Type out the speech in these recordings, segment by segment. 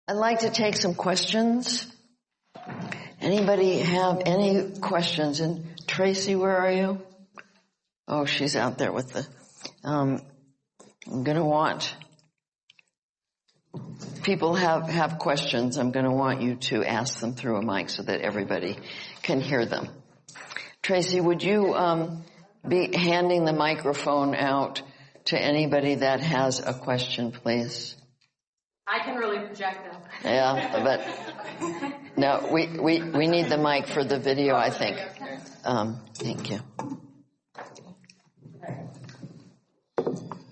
I'd like to take some questions. Anybody have any questions? And Tracy, where are you? Oh, she's out there with the, I'm going to want, people have questions. I'm going to want you to ask them through a mic so that everybody can hear them. Tracy, would you be handing the microphone out to anybody that has a question, please? I can really project them. Yeah, but no, we need the mic for the video, I think. Thank you.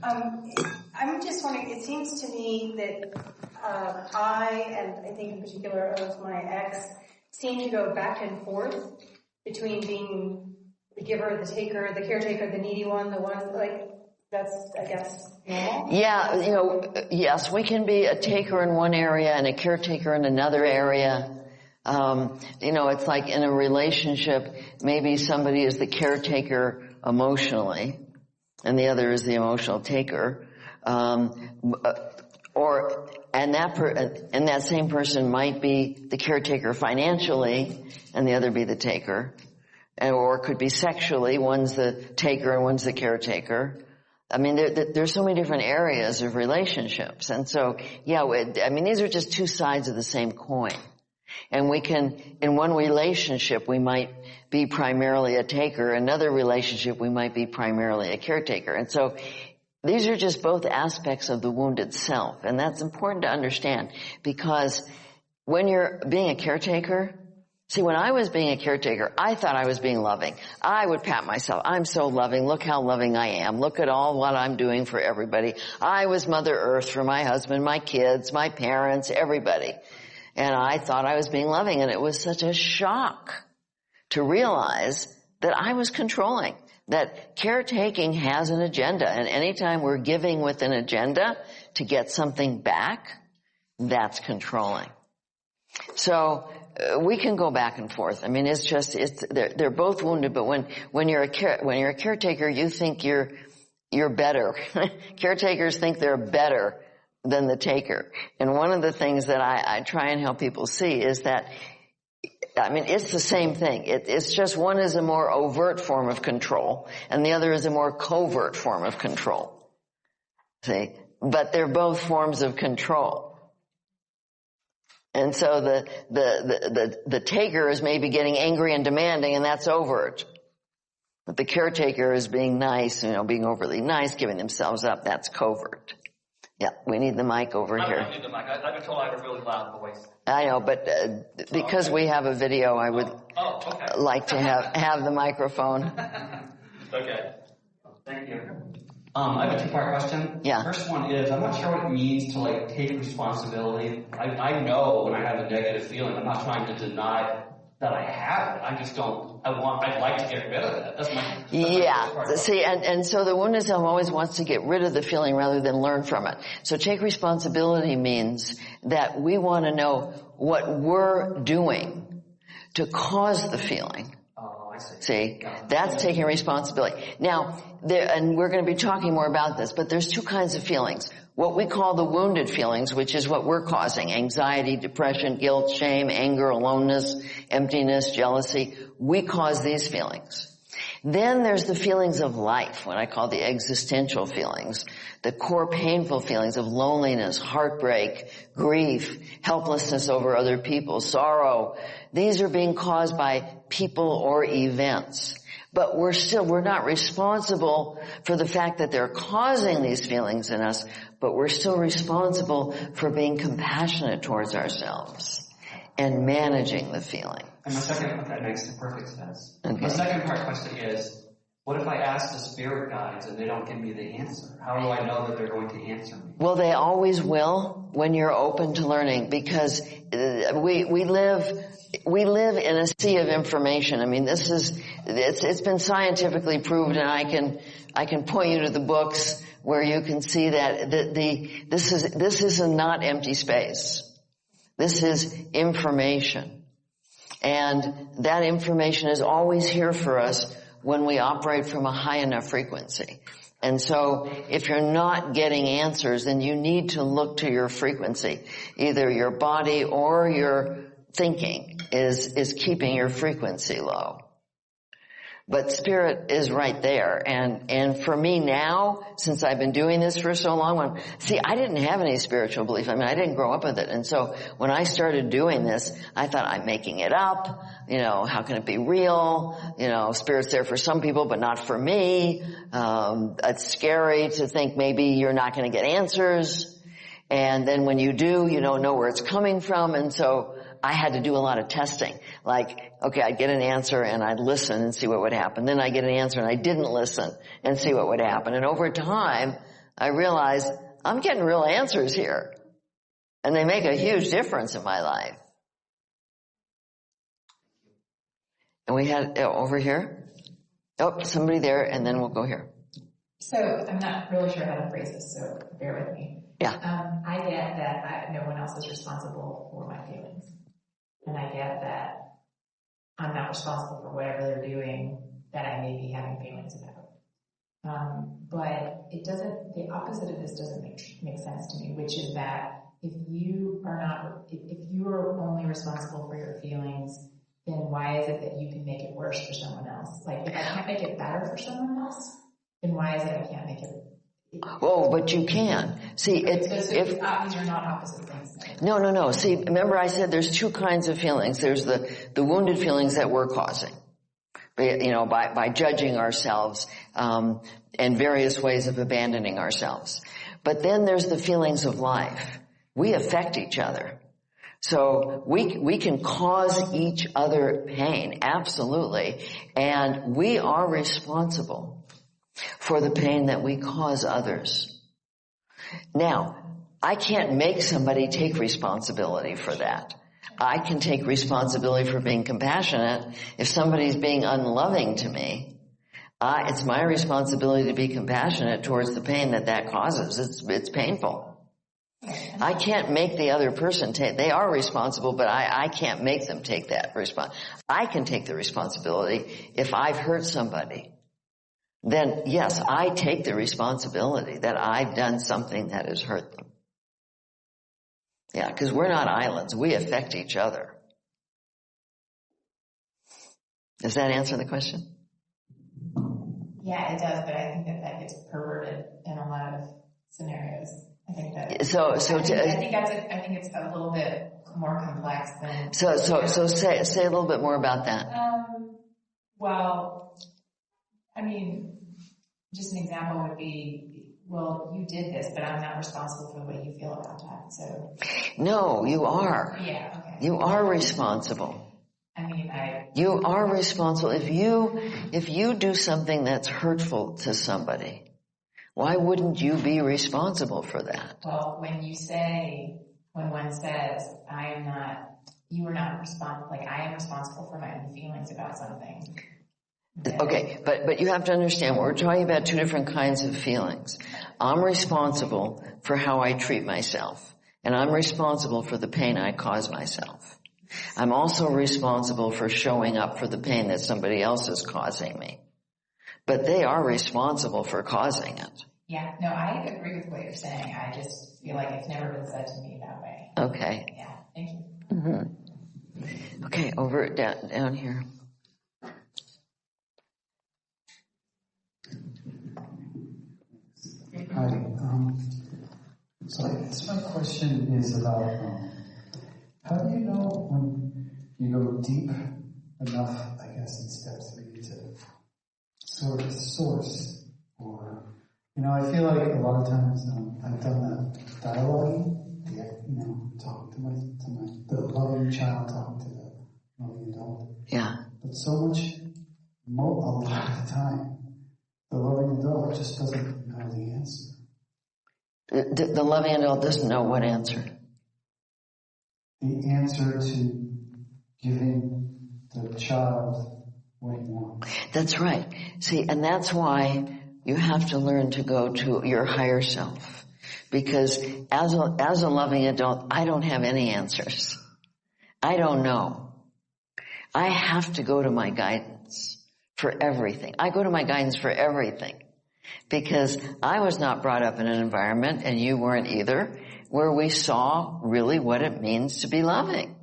I'm just wondering, it seems to me that I, and I think in particular of my ex, seem to go back and forth between being the giver, the taker, the caretaker, the needy one, the one, like, that's, I guess, normal? Yeah, yes, we can be a taker in one area and a caretaker in another area. It's like in a relationship, maybe somebody is the caretaker emotionally and the other is the emotional taker. And that same person might be the caretaker financially and the other be the taker. Or it could be sexually, one's the taker and one's the caretaker. I mean, there's so many different areas of relationships. And so, these are just two sides of the same coin. And we can, in one relationship, we might be primarily a taker. Another relationship, we might be primarily a caretaker. And so, these are just both aspects of the wounded self. And that's important to understand because when you're being a caretaker, see, when I was being a caretaker, I thought I was being loving. I would pat myself. I'm so loving. Look how loving I am. Look at all what I'm doing for everybody. I was Mother Earth for my husband, my kids, my parents, everybody. And I thought I was being loving. And it was such a shock to realize that I was controlling, that caretaking has an agenda. And anytime we're giving with an agenda to get something back, that's controlling. So we can go back and forth. I mean, they're both wounded, but when you're a caretaker, you think you're better. Caretakers think they're better than the taker. And one of the things that I try and help people see is that, it's the same thing. It's just one is a more overt form of control and the other is a more covert form of control. See? But they're both forms of control. And so the taker is maybe getting angry and demanding, and that's overt. But the caretaker is being nice, being overly nice, giving themselves up. That's covert. Yeah, we need the mic over here. I don't need the mic. I've been told I have a really loud voice. I know, but because we have a video, I would like to have the microphone. Okay. Thank you. I have a two-part question. Yeah. First one is, I'm not sure what it means to take responsibility. I know when I have a negative feeling, I'm not trying to deny that I have it. I just don't, I'd like to get rid of it. That's my See, and so the wounded self always wants to get rid of the feeling rather than learn from it. So take responsibility means that we want to know what we're doing to cause the feeling. I see. See, that's taking responsibility. Now, and we're going to be talking more about this, but there's two kinds of feelings. What we call the wounded feelings, which is what we're causing, anxiety, depression, guilt, shame, anger, aloneness, emptiness, jealousy. We cause these feelings. Then there's the feelings of life, what I call the existential feelings, the core painful feelings of loneliness, heartbreak, grief, helplessness over other people, sorrow. These are being caused by people or events. But we're not responsible for the fact that they're causing these feelings in us, but we're still responsible for being compassionate towards ourselves and managing the feeling. And that makes perfect sense. Okay. My second part question is, what if I ask the spirit guides and they don't give me the answer? How do I know that they're going to answer me? Well, they always will when you're open to learning, because we live in a sea of information. I mean, it's been scientifically proved, and I can point you to the books where you can see that this is not empty space. This is information. And that information is always here for us when we operate from a high enough frequency. And so if you're not getting answers, then you need to look to your frequency. Either your body or your thinking is keeping your frequency low. But spirit is right there. And for me now, since I've been doing this for so long, I didn't have any spiritual belief. I mean, I didn't grow up with it. And so when I started doing this, I thought, I'm making it up. How can it be real? Spirit's there for some people, but not for me. It's scary to think maybe you're not going to get answers. And then when you do, you don't know where it's coming from. And so I had to do a lot of testing. Like, okay, I'd get an answer and I'd listen and see what would happen. Then I'd get an answer and I didn't listen and see what would happen. And over time, I realized I'm getting real answers here. And they make a huge difference in my life. And we had over here. Oh, somebody there, and then we'll go here. So I'm not really sure how to phrase this, so bear with me. Yeah. I get that no one else is responsible for my feelings. And I get that I'm not responsible for whatever they're doing that I may be having feelings about. But the opposite of this doesn't make sense to me, which is that if you are only responsible for your feelings, then why is it that you can make it worse for someone else? Like, if I can't make it better for someone else, then why is it I can't make it? Oh, but you can. See, these are not opposite things. No. See, remember I said there's two kinds of feelings. There's the wounded feelings that we're causing, by judging ourselves, and various ways of abandoning ourselves. But then there's the feelings of life. We affect each other. So we can cause each other pain, absolutely. And we are responsible for the pain that we cause others. Now, I can't make somebody take responsibility for that. I can take responsibility for being compassionate. If somebody's being unloving to me, it's my responsibility to be compassionate towards the pain that causes. It's painful. I can't make the other person they are responsible, but I can't make them take that response. I can take the responsibility. If I've hurt somebody, then yes, I take the responsibility that I've done something that has hurt them. Yeah, because we're not islands. We affect each other. Does that answer the question? Yeah, it does, but I think that gets perverted in a lot of scenarios. I think that. I think it's a little bit more complex than. So say a little bit more about that. Well, I mean, just an example would be, well, you did this, but I'm not responsible for the way you feel about that. So. No, you are. Yeah. Okay. You are responsible. You are responsible. If you do something that's hurtful to somebody, why wouldn't you be responsible for that? Well, when one says, you are not responsible, like I am responsible for my own feelings about something. Okay, but you have to understand, we're talking about two different kinds of feelings. I'm responsible for how I treat myself, and I'm responsible for the pain I cause myself. I'm also responsible for showing up for the pain that somebody else is causing me. But they are responsible for causing it. Yeah, no, I agree with what you're saying. I just feel like it's never been said to me that way. Okay. Yeah, thank you. Mm-hmm. Okay, over down here. Hi. So I guess my question is about how do you know when you go deep enough, I guess, in step 3 to sort of source, or I feel like a lot of times I've done that dialogue, talking to the loving child talking to the loving adult. Yeah. But so much, a lot of the time, the loving adult just doesn't know the answer. The loving adult doesn't know what answer. The answer to giving the child what he wants. That's right. See, and that's why you have to learn to go to your higher self. Because as a loving adult, I don't have any answers. I don't know. I have to go to my guidance for everything. I go to my guidance for everything. Because I was not brought up in an environment, and you weren't either, where we saw really what it means to be loving.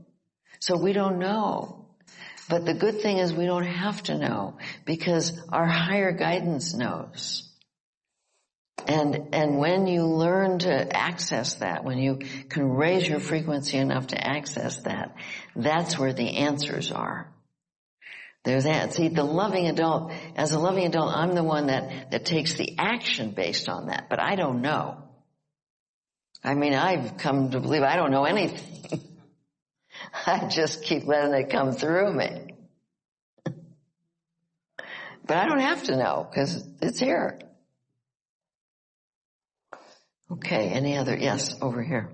So we don't know. But the good thing is we don't have to know, because our higher guidance knows. And when you learn to access that, when you can raise your frequency enough to access that, that's where the answers are. There's that. See, the loving adult, as a loving adult, I'm the one that takes the action based on that, but I don't know. I mean, I've come to believe I don't know anything. I just keep letting it come through me. But I don't have to know, because it's here. Okay, any other? Yes, over here.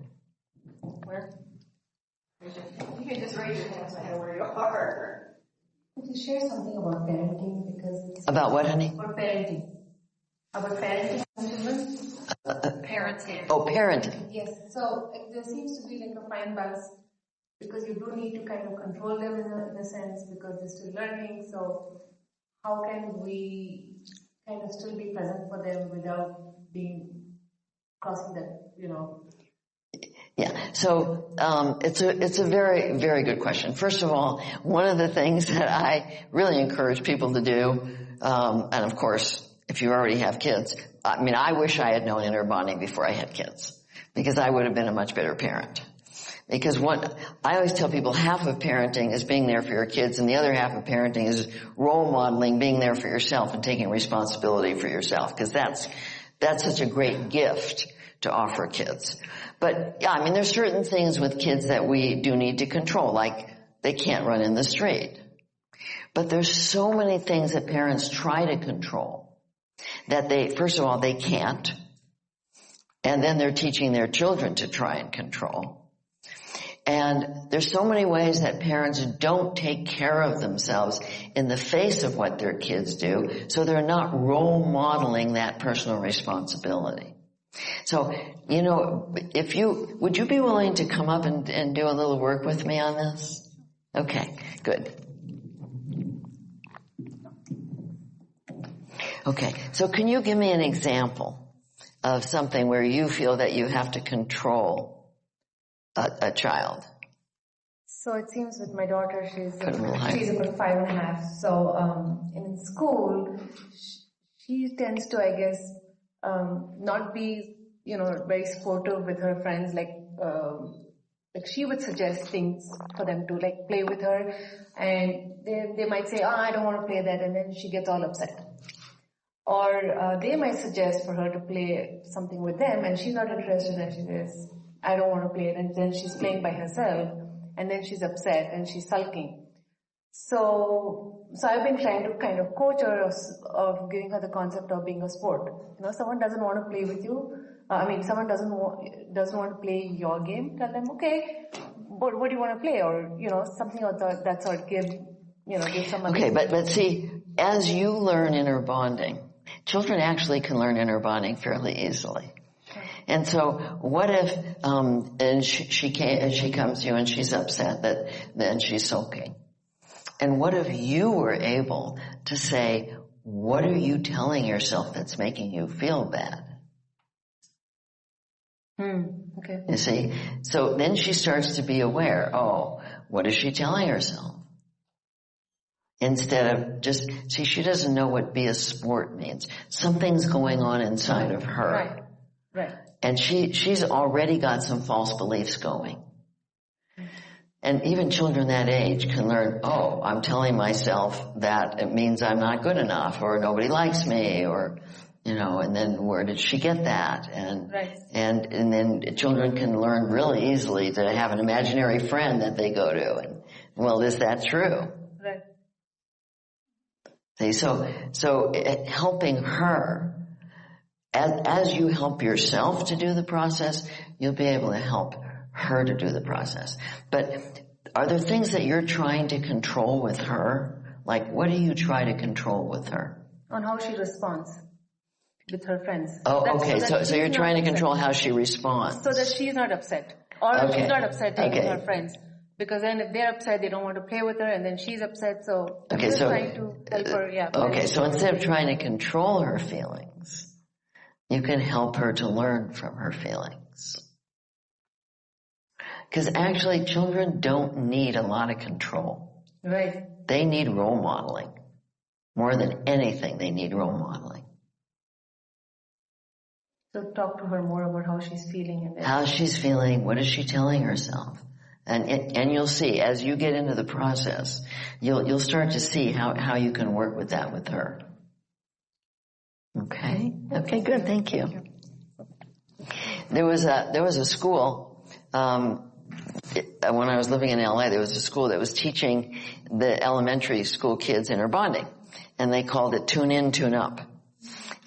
Where? You can just raise your hand so I know where you are. Could you share something about parenting? Because About what, honey? About parenting. About parenting children? Parenting. Oh, parenting. Yes. So there seems to be like a fine balance, because you do need to kind of control them in a sense, because they're still learning. So how can we kind of still be present for them without being crossing that, Yeah, so it's a very, very good question. First of all, one of the things that I really encourage people to do, and of course, if you already have kids, I mean, I wish I had known inner bonding before I had kids, because I would have been a much better parent. Because I always tell people, half of parenting is being there for your kids, and the other half of parenting is role modeling, being there for yourself and taking responsibility for yourself, because that's such a great gift to offer kids. But yeah, I mean, there's certain things with kids that we do need to control, like they can't run in the street. But there's so many things that parents try to control that first of all, they can't. And then they're teaching their children to try and control. And there's so many ways that parents don't take care of themselves in the face of what their kids do, so they're not role modeling that personal responsibility. So, would you be willing to come up and do a little work with me on this? Okay, good. Okay, so can you give me an example of something where you feel that you have to control a child? So it seems with my daughter, she's Put 'em a little higher. about 5.5. So in school, she tends to, I guess, not be, very supportive with her friends. Like she would suggest things for them to like play with her, and they might say, I don't want to play that, and then she gets all upset. Or they might suggest for her to play something with them, and she's not interested, and she says, I don't want to play it, and then she's playing by herself, and then she's upset and she's sulking. So I've been trying to kind of coach her of giving her the concept of being a sport. Someone doesn't want to play with you. Someone doesn't want to play your game. Tell them, okay, but what do you want to play? Or something of that sort. Give someone. Okay, but see, as you learn inner bonding, children actually can learn inner bonding fairly easily. And so what if, and she comes to you and she's upset that then she's sulking. And what if you were able to say, what are you telling yourself that's making you feel bad? Okay. You see? So then she starts to be aware, what is she telling herself? Instead of she doesn't know what be a sport means. Something's going on inside of her. Right. And she's already got some false beliefs going. And even children that age can learn, I'm telling myself that it means I'm not good enough, or nobody likes me, or, and then where did she get that? And, right. and then children can learn really easily to have an imaginary friend that they go to. And, well, is that true? Right. See, so helping her, as you help yourself to do the process, you'll be able to help her to do the process. But are there things that you're trying to control with her? Like, what do you try to control with her? On how she responds with her friends. Okay. So you're trying to control how she responds. So that she's not upset. Or she's not upset taking her friends. Because then if they're upset, they don't want to play with her, and then she's upset, so I'm just trying to help her, Okay, so instead of trying to control her feelings, you can help her to learn from her feelings. Because actually, children don't need a lot of control. Right. They need role modeling. More than anything, they need role modeling. So talk to her more about how she's feeling. And How she's feeling, what is she telling herself? And you'll see, as you get into the process, you'll start to see how you can work with that with her. Okay? Okay, good, thank you. There was a school, when I was living in LA, there was a school that was teaching the elementary school kids inner bonding. And they called it Tune In, Tune Up.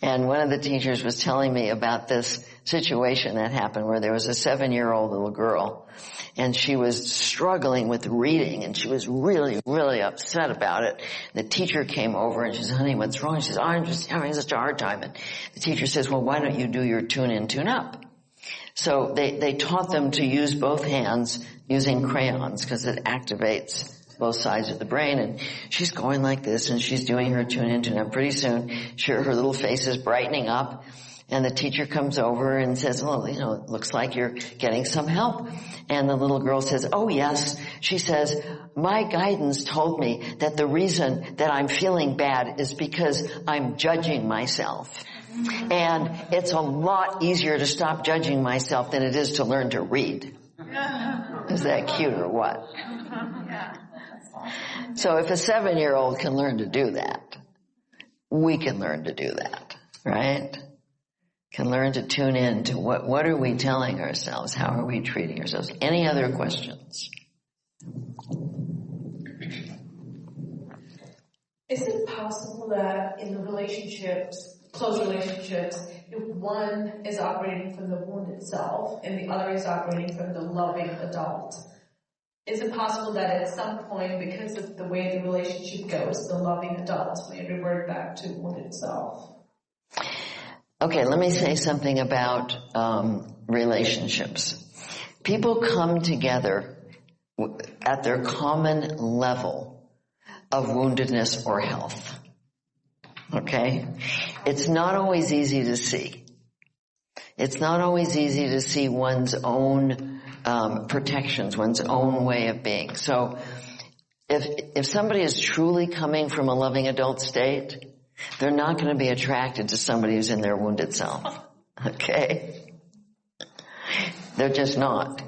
And one of the teachers was telling me about this situation that happened where there was a 7-year-old little girl and she was struggling with reading and she was really, really upset about it. The teacher came over and she said, honey, what's wrong? She says, I'm just having such a hard time. And the teacher says, well, why don't you do your tune in, tune up? So they taught them to use both hands using crayons because it activates both sides of the brain, and she's going like this and she's doing her tune in, tune up. Pretty soon, her little face is brightening up, and the teacher comes over and says, well, it looks like you're getting some help. And the little girl says, oh yes. She says, my guidance told me that the reason that I'm feeling bad is because I'm judging myself. And it's a lot easier to stop judging myself than it is to learn to read. Is that cute or what? So if a 7-year-old can learn to do that, we can learn to do that, right? Can learn to tune in to what are we telling ourselves? How are we treating ourselves? Any other questions? Is it possible that in the relationships, close relationships, if one is operating from the wounded self and the other is operating from the loving adult, is it possible that at some point, because of the way the relationship goes, the loving adult may revert back to wounded self? Okay, let me say something about relationships. People come together at their common level of woundedness or health. Okay? It's not always easy to see. It's not always easy to see one's own protections, one's own way of being. So if somebody is truly coming from a loving adult state, they're not going to be attracted to somebody who's in their wounded self. Okay? They're just not.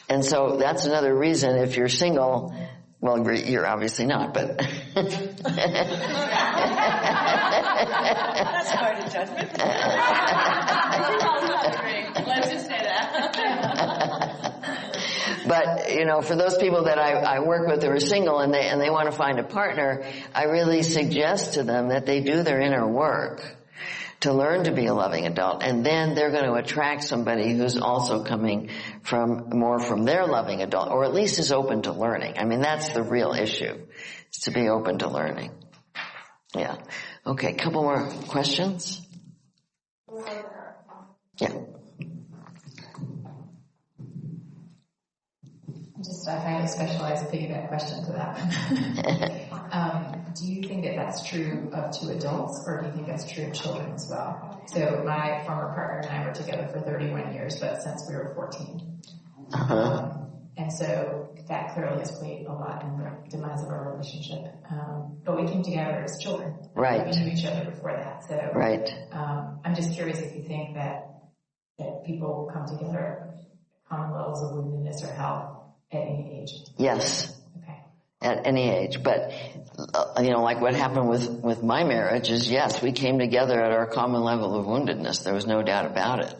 And so that's another reason if you're single, well, you're obviously not, but... That's hard to judge. Let's just say that. But, for those people that I work with who are single and they want to find a partner, I really suggest to them that they do their inner work to learn to be a loving adult, and then they're going to attract somebody who's also coming from their loving adult, or at least is open to learning. I mean, that's the real issue, is to be open to learning. Yeah. Okay, couple more questions? Yeah. Just a highly specialized piggyback question to that. Do you think that that's true to adults, or do you think that's true of children as well? So my former partner and I were together for 31 years, but since we were 14. And so that clearly has played a lot in the demise of our relationship. But we came together as children. Right. We knew each other before that. So right. I'm just curious if you think that people come together at common levels of woundedness or health at any age. Yes. Okay. At any age. But, like what happened with my marriage is, yes, we came together at our common level of woundedness. There was no doubt about it.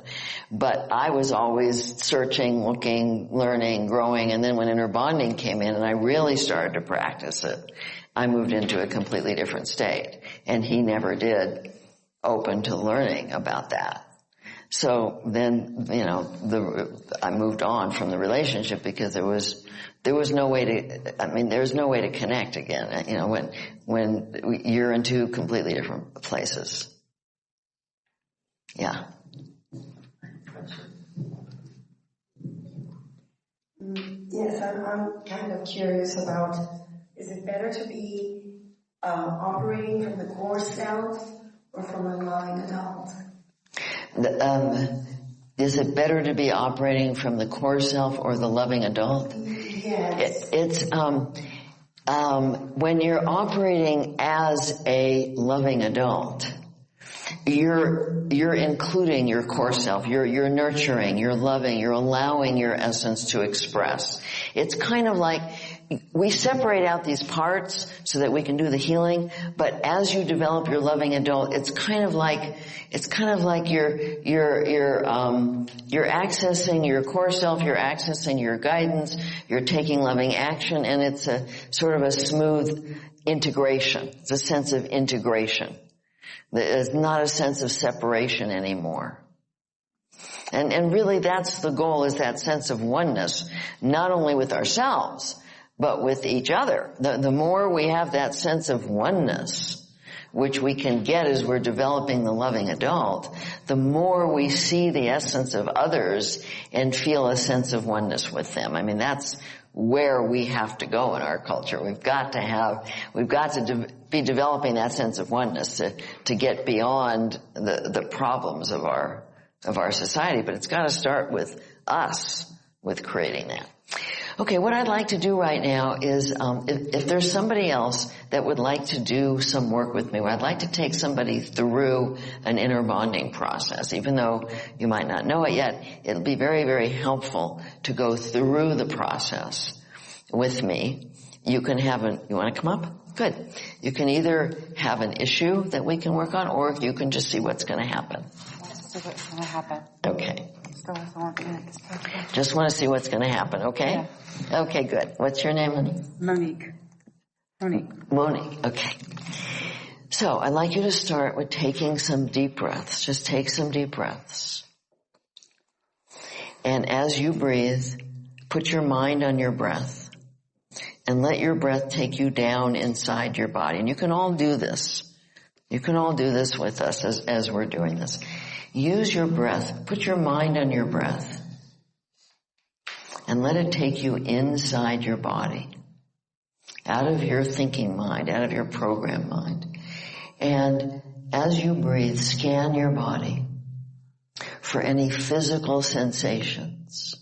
But I was always searching, looking, learning, growing, and then when inner bonding came in and I really started to practice it, I moved into a completely different state. And he never did open to learning about that. So then, I moved on from the relationship because there was no way to connect again, when you're in two completely different places. Yeah. Yeah, Yes, I'm kind of curious about, is it better to be operating from the core self or from a loving adult? Is it better to be operating from the core self or the loving adult? Yes. It's when you're operating as a loving adult, you're including your core self. You're nurturing, you're loving, you're allowing your essence to express. It's kind of like we separate out these parts so that we can do the healing, but as you develop your loving adult, it's kind of like you're accessing your core self, you're accessing your guidance, you're taking loving action, and it's a sort of a smooth integration. It's a sense of integration. It's not a sense of separation anymore. And really that's the goal, is that sense of oneness, not only with ourselves, but with each other. The more we have that sense of oneness, which we can get as we're developing the loving adult, the more we see the essence of others and feel a sense of oneness with them. I mean, that's where we have to go in our culture. We've got to be developing that sense of oneness to get beyond the problems of our society. But it's got to start with us, with creating that. Okay, what I'd like to do right now is, if there's somebody else that would like to do some work with me, I'd like to take somebody through an inner bonding process. Even though you might not know it yet, it'll be very, very helpful to go through the process with me. You can have you want to come up? Good. You can either have an issue that we can work on, or you can just see what's going to happen. See what's going to happen. Okay. Just want to see what's going to happen, okay? Yeah. Okay, good. What's your name, honey? Monique. Okay. So I'd like you to start with taking some deep breaths. Just take some deep breaths. And as you breathe, put your mind on your breath and let your breath take you down inside your body. And you can all do this. You can all do this with us as we're doing this. Use your breath. Put your mind on your breath and let it take you inside your body, out of your thinking mind, out of your program mind. And as you breathe, scan your body for any physical sensations.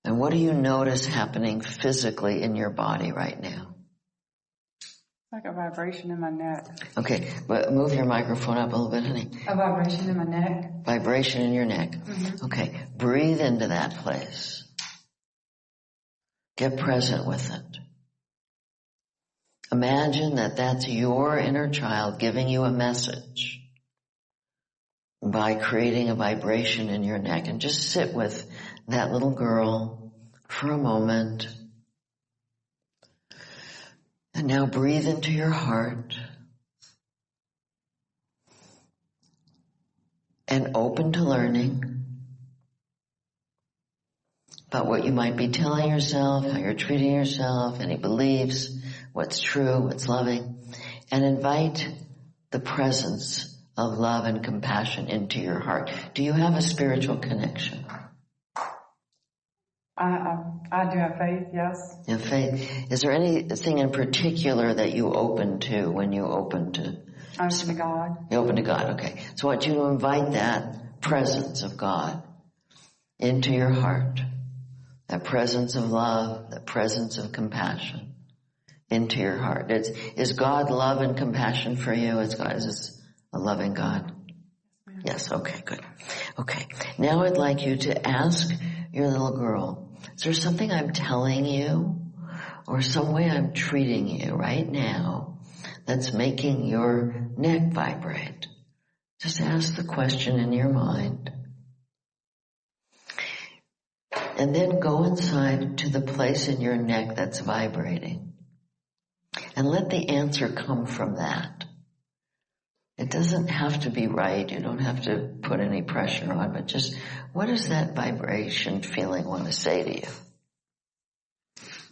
And what do you notice happening physically in your body right now? Like a vibration in my neck. Okay, but move your microphone up a little bit, honey. A vibration in my neck. Vibration in your neck. Mm-hmm. Okay, breathe into that place. Get present with it. Imagine that that's your inner child giving you a message by creating a vibration in your neck. And just sit with that little girl for a moment. And now breathe into your heart and open to learning about what you might be telling yourself, how you're treating yourself, any beliefs, what's true, what's loving, and invite the presence of love and compassion into your heart. Do you have a spiritual connection? I do have faith, yes. You have faith. Is there anything in particular that you open to when you open to? I open to God. You open to God, okay. So I want you to invite that presence of God into your heart. That presence of love, that presence of compassion into your heart. Is God love and compassion for you? Is this a loving God? Yes, okay, good. Okay, now I'd like you to ask your little girl, is there something I'm telling you or some way I'm treating you right now that's making your neck vibrate? Just ask the question in your mind. And then go inside to the place in your neck that's vibrating. And let the answer come from that. It doesn't have to be right. You don't have to put any pressure on, but just what does that vibration feeling want to say to you?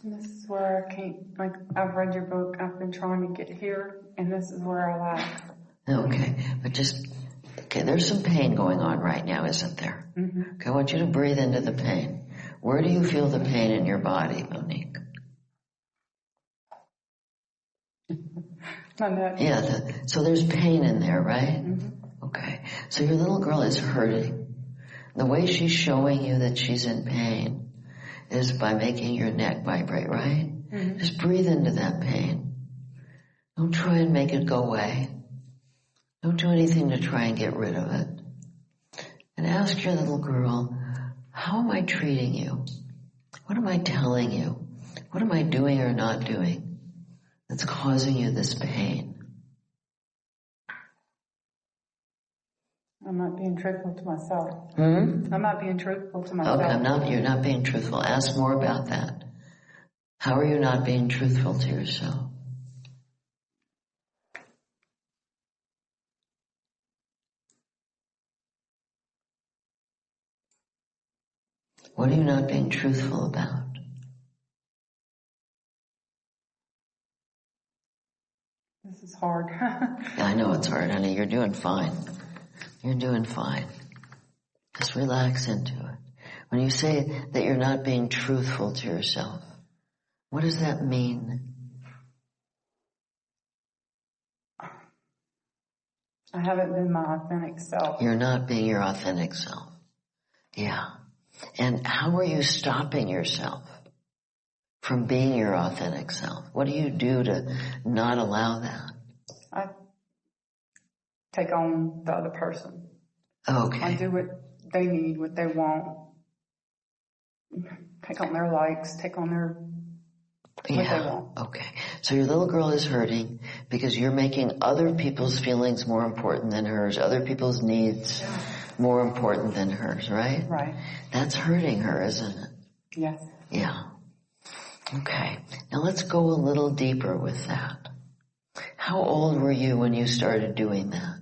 This is where I can't, like, I've read your book, I've been trying to get here, and this is where I lack. Okay, but there's some pain going on right now, isn't there? Mm-hmm. Okay, I want you to breathe into the pain. Where do you feel the pain in your body, Monique? My neck. Yeah, so there's pain in there, right? Mm-hmm. Okay. So your little girl is hurting. The way she's showing you that she's in pain is by making your neck vibrate, right? Mm-hmm. Just breathe into that pain. Don't try and make it go away. Don't do anything to try and get rid of it. And ask your little girl, how am I treating you? What am I telling you? What am I doing or not doing that's causing you this pain? I'm not being truthful to myself. Hmm? I'm not being truthful to myself. Okay, you're not being truthful. Ask more about that. How are you not being truthful to yourself? What are you not being truthful about? This is hard. I know it's hard, honey. You're doing fine. You're doing fine. Just relax into it. When you say that you're not being truthful to yourself, what does that mean? I haven't been my authentic self. You're not being your authentic self. Yeah. And how are you stopping yourself from being your authentic self? What do you do to not allow that? I take on the other person. Okay. I do what they need, what they want. Take on their likes, take on their what they want. Okay. So your little girl is hurting because you're making other people's feelings more important than hers, other people's needs more important than hers, right? Right. That's hurting her, isn't it? Yes. Yeah. Okay. Now let's go a little deeper with that. How old were you when you started doing that?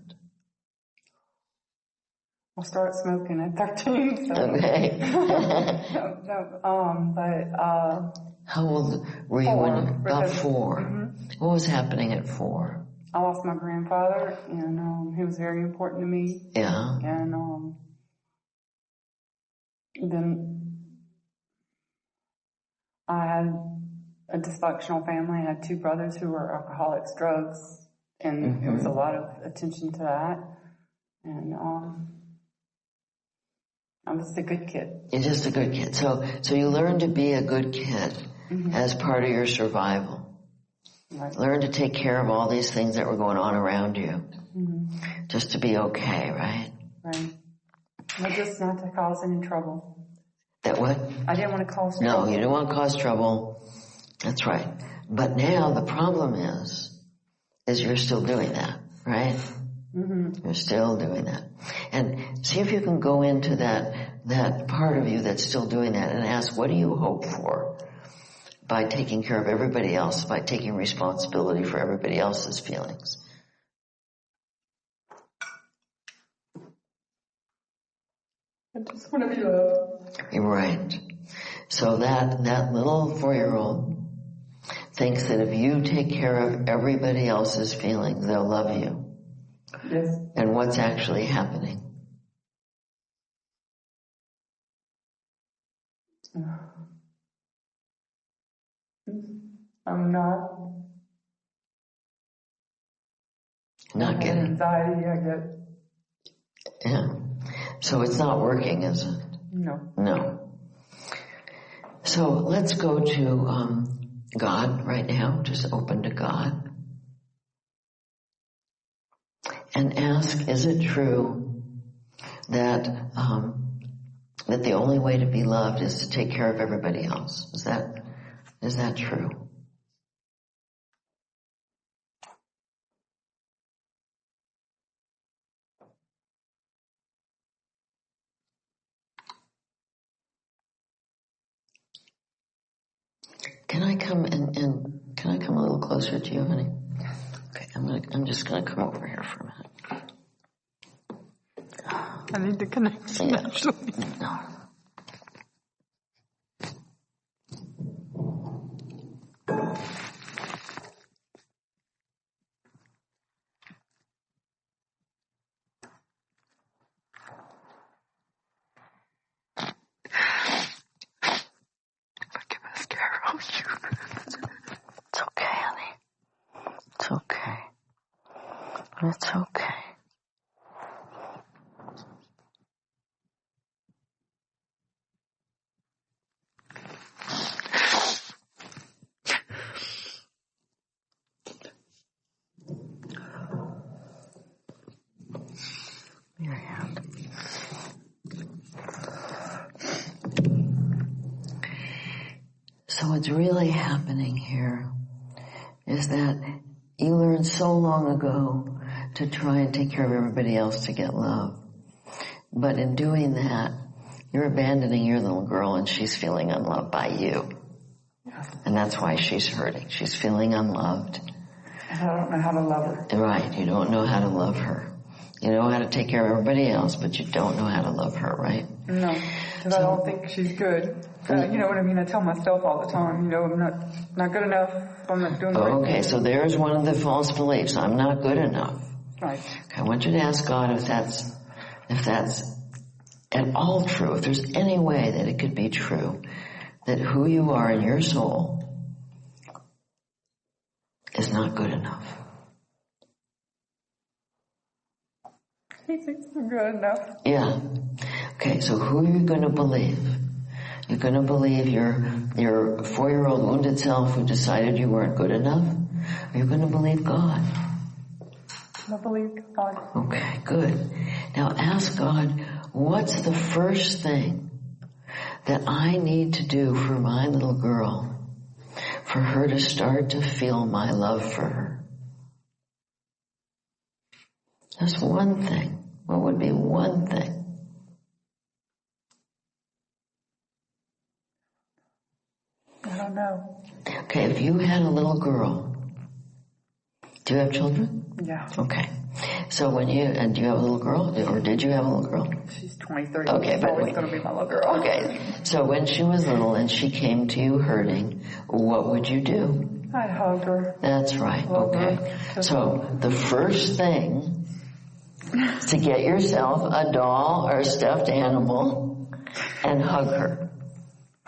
I started smoking at 13. So. Okay. How old were you about 4? Mm-hmm. What was happening at 4? I lost my grandfather, and he was very important to me. Yeah. And then I had a dysfunctional family. I had 2 brothers who were alcoholics, drugs, and it was a lot of attention to that. And I'm just a good kid. You're just a good kid. So you learn to be a good kid as part of your survival. Right. Learn to take care of all these things that were going on around you. Just to be okay, right? Right. But just not to cause any trouble. That what? I didn't want to cause trouble. No, you don't want to cause trouble. That's right. But now the problem is you're still doing that, right? You're still doing that. And see if you can go into that part of you that's still doing that and ask, what do you hope for by taking care of everybody else, by taking responsibility for everybody else's feelings? I just want to be loved. You're right. So that little 4-year-old thinks that if you take care of everybody else's feelings, they'll love you. Yes. And what's actually happening? I'm not Getting anxiety. I get. Yeah. So it's not working, is it? No. So let's go to God right now. Just open to God. And ask, is it true that that the only way to be loved is to take care of everybody else? Is that true? Can I come can I come a little closer to you, honey? Okay, I'm just gonna come over here for a minute. I need the connection, actually. No. It's okay. Your hand. So what's really happening here is that you learned so long ago to try and take care of everybody else to get love. But in doing that, you're abandoning your little girl and she's feeling unloved by you. And that's why she's hurting. She's feeling unloved. And I don't know how to love her. Right, you don't know how to love her. You know how to take care of everybody else, but you don't know how to love her, right? No, because I don't think she's good. You know what I mean? I tell myself all the time, you know, I'm not good enough. I'm not doing the right thing. Okay, so there's one of the false beliefs. I'm not good enough. Right. Okay, I want you to ask God if that's at all true, if there's any way that it could be true, that who you are in your soul is not good enough. He thinks I'm good enough. Yeah. Okay, so who are you going to believe? You're going to believe your 4-year-old wounded self who decided you weren't good enough? Or you're going to believe God? I believe God. Okay, good. Now ask God, what's the first thing that I need to do for my little girl for her to start to feel my love for her? Just one thing. What would be one thing? I don't know. Okay, if you had a little girl, do you have children? Yeah. Okay. So do you have a little girl? Or did you have a little girl? She's 23. Okay, She's always going to be my little girl. Okay. So when she was little and she came to you hurting, what would you do? I'd hug her. That's right. Okay. So the first thing is to get yourself a doll or a stuffed animal and hug her.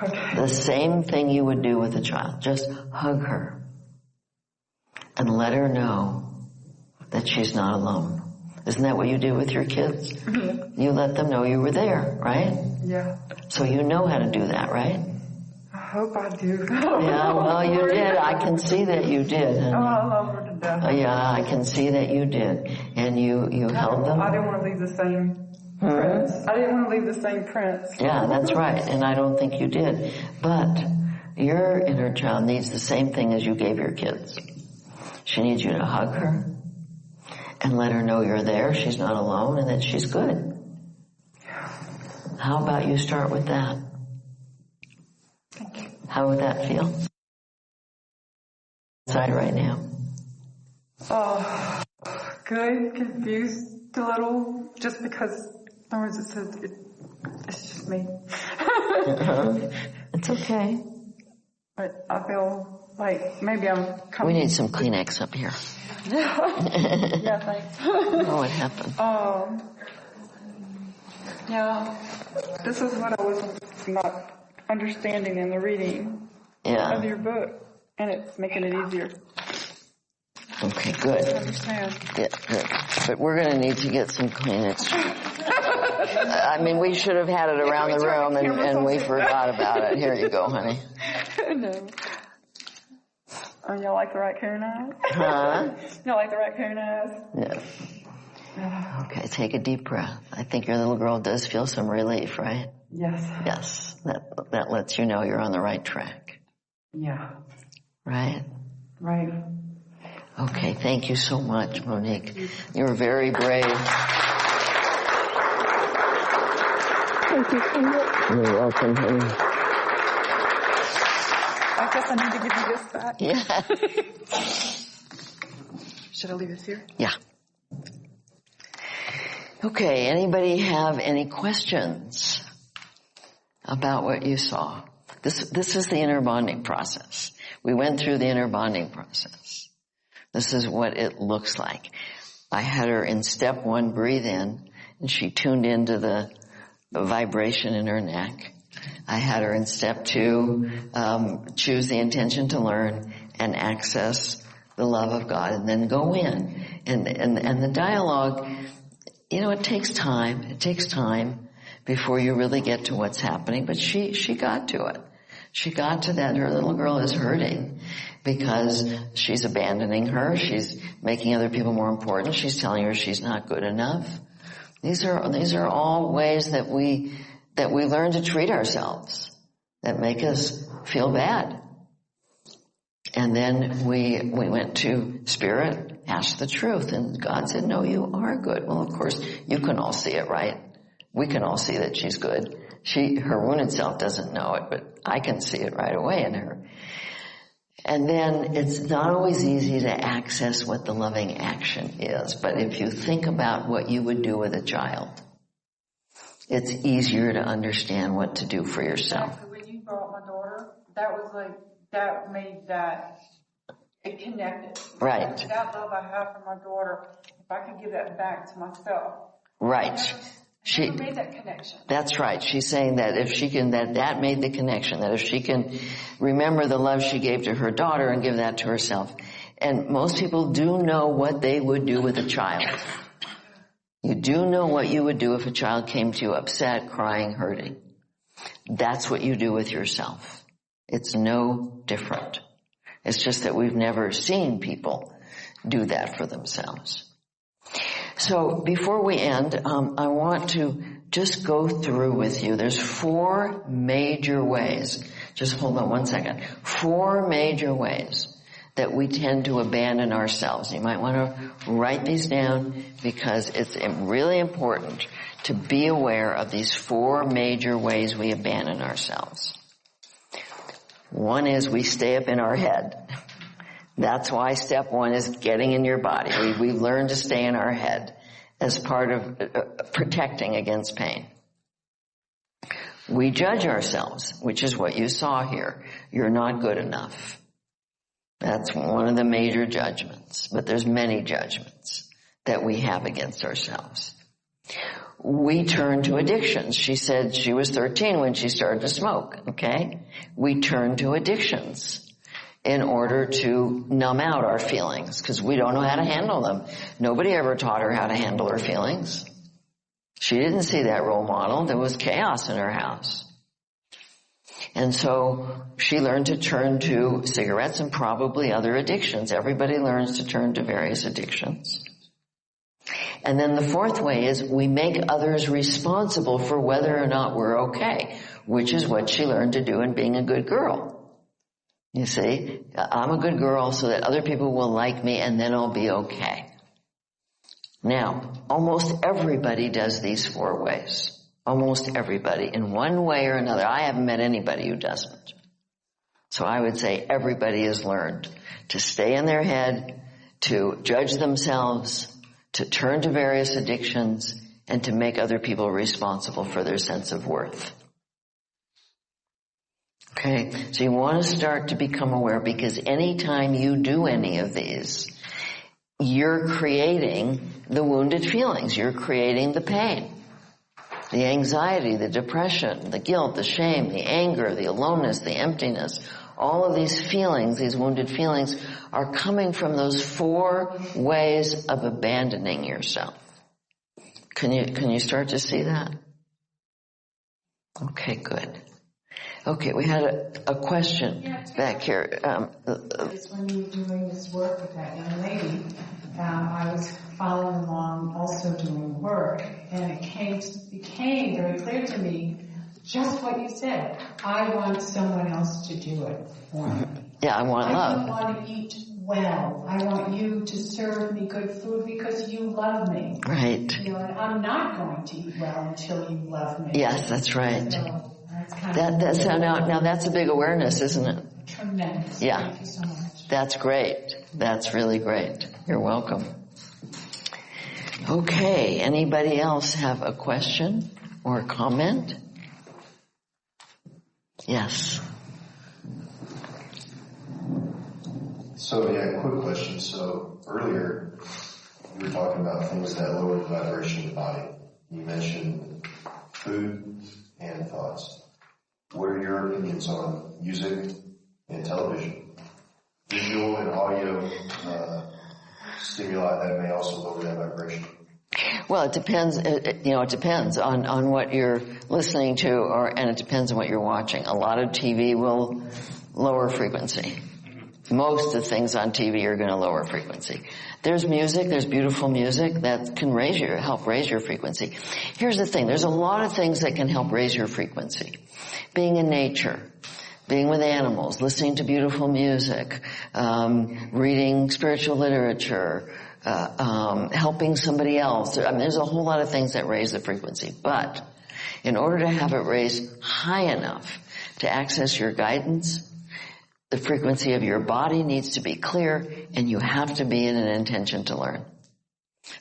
Okay. The same thing you would do with a child. Just hug her and let her know that she's not alone. Isn't that what you do with your kids? Mm-hmm. You let them know you were there, right? Yeah. So you know how to do that, right? I hope I do. Yeah, well, you did. I can see that you did. Oh, I love her to death. Yeah, I can see that you did. And you held them. I didn't want to leave the same prints. I didn't want to leave the same prints. Yeah, that's right. And I don't think you did. But your inner child needs the same thing as you gave your kids. She needs you to hug her and let her know you're there, she's not alone, and that she's good. How about you start with that? How would that feel? Inside right now. Oh, good, confused a little, just because sometimes it says it's just me. It's okay. But I feel like maybe I'm coming. We need some Kleenex up here. Yeah, thanks. Oh, what happened? Yeah, this is what I was not understanding in the reading of your book, and it's making it easier. Okay, good. I understand. Yeah, good. But we're going to need to get some Kleenex. I mean, we should have had it around the room, and we forgot about it. Here you go, honey. No. Oh, y'all like the raccoon eyes? Huh? Y'all like the raccoon eyes? Yeah. Okay, take a deep breath. I think your little girl does feel some relief, right? Yes. Yes. That lets you know you're on the right track. Yeah. Right? Right. Okay, thank you so much, Monique. You're very brave. Thank you so much. You're welcome, honey. I guess I need to give you this back. Yeah. Should I leave this here? Yeah. Okay, anybody have any questions about what you saw? This is the inner bonding process. We went through the inner bonding process. This is what it looks like. I had her in step 1 breathe in, and she tuned into the vibration in her neck. I had her in step 2 choose the intention to learn and access the love of God, and then go in And the dialogue, it takes time. It takes time before you really get to what's happening. But she got to it. She got to that. Her little girl is hurting because she's abandoning her. She's making other people more important. She's telling her she's not good enough. These are all ways that we learn to treat ourselves that make us feel bad. And then we went to Spirit, asked the truth, and God said, no, you are good. Well, of course, you can all see it, right? We can all see that she's good. Her wounded self doesn't know it, but I can see it right away in her. And then it's not always easy to access what the loving action is, but if you think about what you would do with a child, it's easier to understand what to do for yourself. Exactly. When you brought my daughter, that made that, it connected. Right. That love I have for my daughter, if I can give that back to myself. Right. She made that connection. That's right. She's saying that if she can, that made the connection, that if she can remember the love she gave to her daughter and give that to herself. And most people do know what they would do with a child. You do know what you would do if a child came to you upset, crying, hurting. That's what you do with yourself. It's no different. It's just that we've never seen people do that for themselves. So before we end, I want to just go through with you. There's 4 major ways. Just hold on one second. 4 major ways that we tend to abandon ourselves. You might want to write these down because it's really important to be aware of these 4 major ways we abandon ourselves. One is we stay up in our head. That's why step 1 is getting in your body. We've learned to stay in our head as part of protecting against pain. We judge ourselves, which is what you saw here. You're not good enough. That's one of the major judgments, but there's many judgments that we have against ourselves. We turn to addictions. She said she was 13 when she started to smoke, okay? We turn to addictions in order to numb out our feelings because we don't know how to handle them. Nobody ever taught her how to handle her feelings. She didn't see that role model. There was chaos in her house. And so she learned to turn to cigarettes and probably other addictions. Everybody learns to turn to various addictions. And then the 4th way is we make others responsible for whether or not we're okay, which is what she learned to do in being a good girl. You see, I'm a good girl so that other people will like me and then I'll be okay. Now, almost everybody does these 4 ways. Almost everybody in one way or another. I haven't met anybody who doesn't. So I would say everybody has learned to stay in their head, to judge themselves, to turn to various addictions, and to make other people responsible for their sense of worth. Okay, so you want to start to become aware because anytime you do any of these, you're creating the wounded feelings. You're creating the pain, the anxiety, the depression, the guilt, the shame, the anger, the aloneness, the emptiness. All of these feelings, these wounded feelings, are coming from those 4 ways of abandoning yourself. Can you start to see that? Okay, good. Okay, we had a question back here. When you were doing this work with that young lady, I was following along also doing work, and it became very clear to me just what you said. I want someone else to do it for me. Yeah, I want love. I don't want to eat well. I want you to serve me good food because you love me. Right. And I'm not going to eat well until you love me. Yes, that's right. So, now that's a big awareness, isn't it? Tremendous. Yeah. Thank you so much. That's great. That's really great. You're welcome. Okay, anybody else have a question or a comment? Yes. So, quick question. So, earlier, you were talking about things that lower the vibration of the body. You mentioned food and thoughts. What are your opinions on music and television? Visual and audio stimuli that may also lower that vibration? Well, it depends. It depends on what you're listening to, and it depends on what you're watching. A lot of TV will lower frequency. Most of the things on TV are going to lower frequency. There's music, there's beautiful music that can help raise your frequency. Here's the thing, there's a lot of things that can help raise your frequency. Being in nature, being with animals, listening to beautiful music, reading spiritual literature, helping somebody else. I mean, there's a whole lot of things that raise the frequency. But in order to have it raised high enough to access your guidance, the frequency of your body needs to be clear, and you have to be in an intention to learn.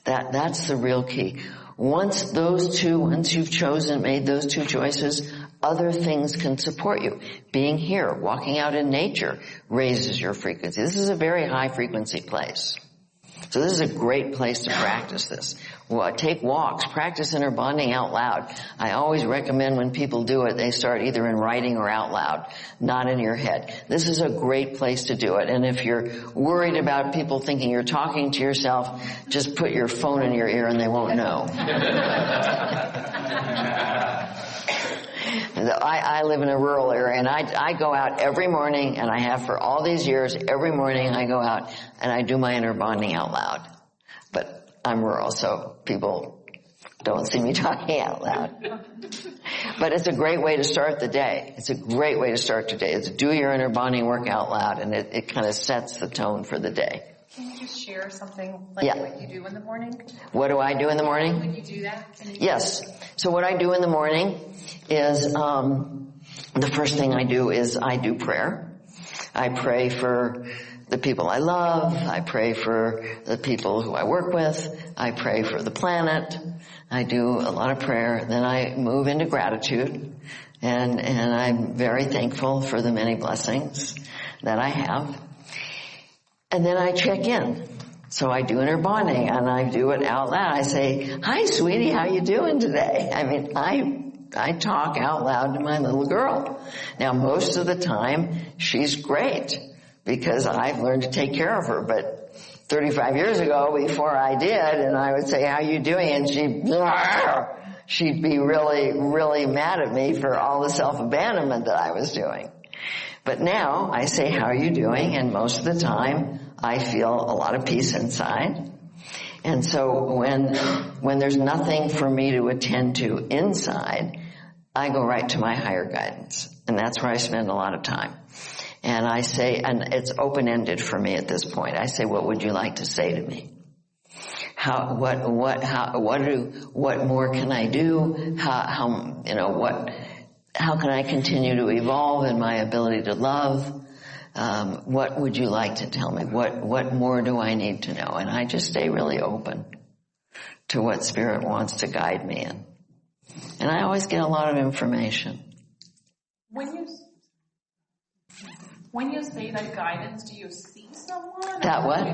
That's the real key. Once you've made those two choices, other things can support you. Being here, walking out in nature raises your frequency. This is a very high frequency place. So this is a great place to practice this. Well, take walks, practice inner bonding out loud. I always recommend when people do it, they start either in writing or out loud, not in your head. This is a great place to do it. And if you're worried about people thinking you're talking to yourself, just put your phone in your ear and they won't know. I live in a rural area, and I go out every morning, and I have for all these years. Every morning I go out and I do my inner bonding out loud. But I'm rural, so people don't see me talking out loud. But it's a great way to start the day. It's a great way to start the day. It's do your inner bonding work out loud, and it kind of sets the tone for the day. Can you just share something what you do in the morning? What do I do in the morning? When you do that? Yes. So what I do in the morning is, the first thing I do is I do prayer. I pray for the people I love. I pray for the people who I work with. I pray for the planet. I do a lot of prayer. Then I move into gratitude. And I'm very thankful for the many blessings that I have. And then I check in. So I do inner bonding, and I do it out loud. I say, "Hi, sweetie, how you doing today?" I mean, I talk out loud to my little girl. Now, most of the time, she's great because I've learned to take care of her. But 35 years ago, before I did, and I would say, "How you doing?" and she'd be really, really mad at me for all the self-abandonment that I was doing. But now I say, "How are you doing?" and most of the time, I feel a lot of peace inside. And so when there's nothing for me to attend to inside, I go right to my higher guidance. And that's where I spend a lot of time. And I say, and it's open-ended for me at this point. I say, "What would you like to say to me? What more can I do? How can I continue to evolve in my ability to love? What would you like to tell me? What more do I need to know?" And I just stay really open to what Spirit wants to guide me in. And I always get a lot of information. When you say that guidance, do you see someone? That what?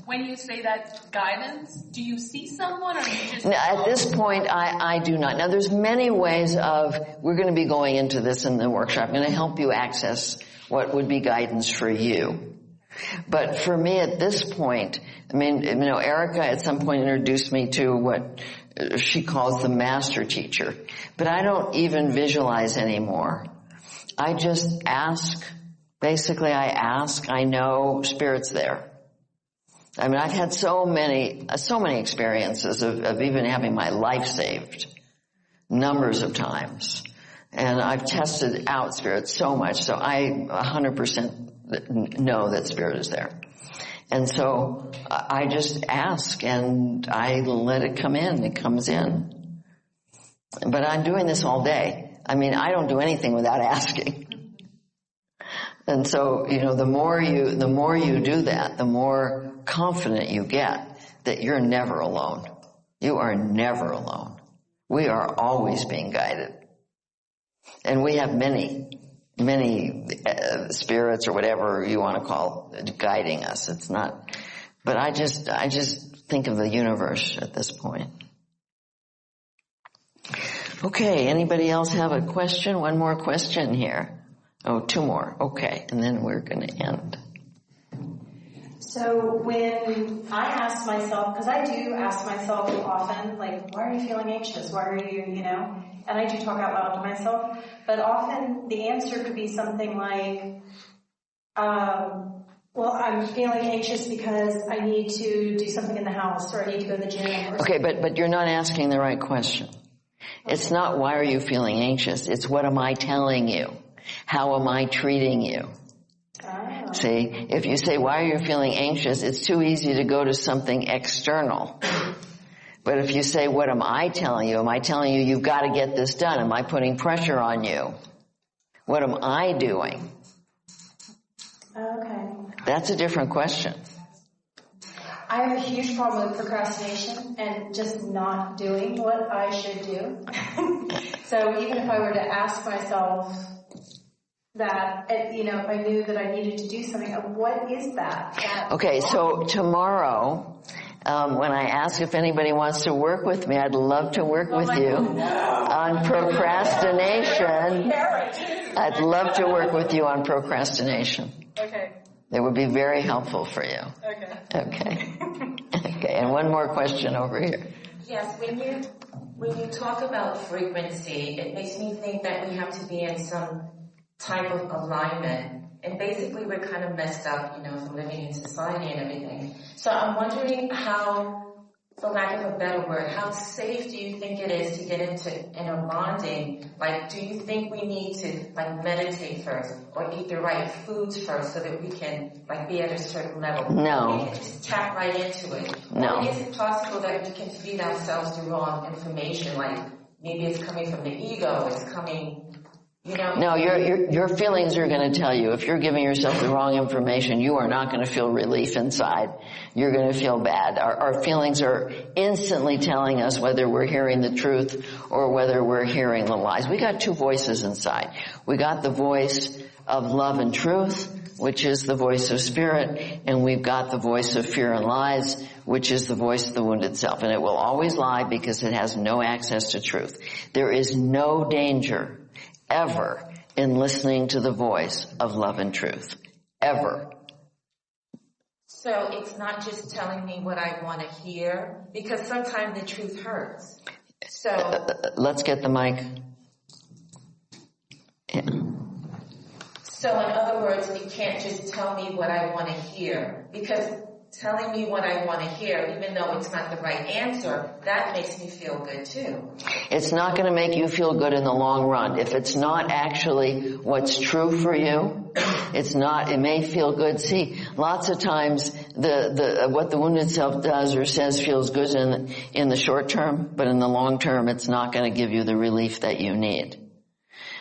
When you say that guidance, do you see someone, or you just... Now, at this point, I do not. Now, there's many ways we're going to be going into this in the workshop. I'm going to help you access what would be guidance for you. But for me at this point, I mean, Erica at some point introduced me to what she calls the master teacher. But I don't even visualize anymore. I just ask. Basically, I ask. I know Spirit's there. I mean, I've had so many experiences of even having my life saved numbers of times. And I've tested out Spirit so much, so I 100% know that Spirit is there. And so I just ask and I let it come in. It comes in. But I'm doing this all day. I mean, I don't do anything without asking. And so, the more you do that, the more confident you get that you're never alone. You are never alone. We are always being guided. And we have many spirits or whatever you want to call guiding us. It's not, but I just think of the universe at this point. Okay, anybody else have a question? One more question here. Oh, two more. Okay, and then we're going to end. So when I ask myself, because I do ask myself often, like, why are you feeling anxious? Why are you, and I do talk out loud to myself, but often the answer could be something like, well, I'm feeling anxious because I need to do something in the house, or I need to go to the gym. Okay, but you're not asking the right question. It's not why are you feeling anxious. It's what am I telling you? How am I treating you? Oh. See, if you say, why are you feeling anxious, it's too easy to go to something external. But if you say, what am I telling you? Am I telling you you've got to get this done? Am I putting pressure on you? What am I doing? Okay. That's a different question. I have a huge problem with procrastination and just not doing what I should do. So even if I were to ask myself that, if I knew that I needed to do something, what is that? Okay, so tomorrow, when I ask if anybody wants to work with me, I'd love to work with you on procrastination. I'd love to work with you on procrastination. Okay. It would be very helpful for you. Okay. Okay, and one more question over here. Yes, when you talk about frequency, it makes me think that we have to be in some type of alignment. And basically we're kind of messed up, from living in society and everything. So I'm wondering how, for lack of a better word, how safe do you think it is to get into inner bonding? Like, do you think we need to, meditate first or eat the right foods first so that we can, be at a certain level? No. We can just tap right into it. No. Or is it possible that we can feed ourselves the wrong information? Like, maybe it's coming from the ego, it's coming... No, your feelings are going to tell you. If you're giving yourself the wrong information, you are not going to feel relief inside. You're going to feel bad. Our feelings are instantly telling us whether we're hearing the truth or whether we're hearing the lies. We got two voices inside. We got the voice of love and truth, which is the voice of spirit, and we've got the voice of fear and lies, which is the voice of the wounded self. And it will always lie because it has no access to truth. There is no danger ever in listening to the voice of love and truth. Ever. So it's not just telling me what I want to hear, because sometimes the truth hurts. So let's get the mic. Yeah. So in other words, it can't just tell me what I want to hear, because telling me what I want to hear, even though it's not the right answer, that makes me feel good too. It's not going to make you feel good in the long run. If it's not actually what's true for you, it may feel good. See, lots of times what the wounded self does or says feels good in the short term, but in the long term, it's not going to give you the relief that you need.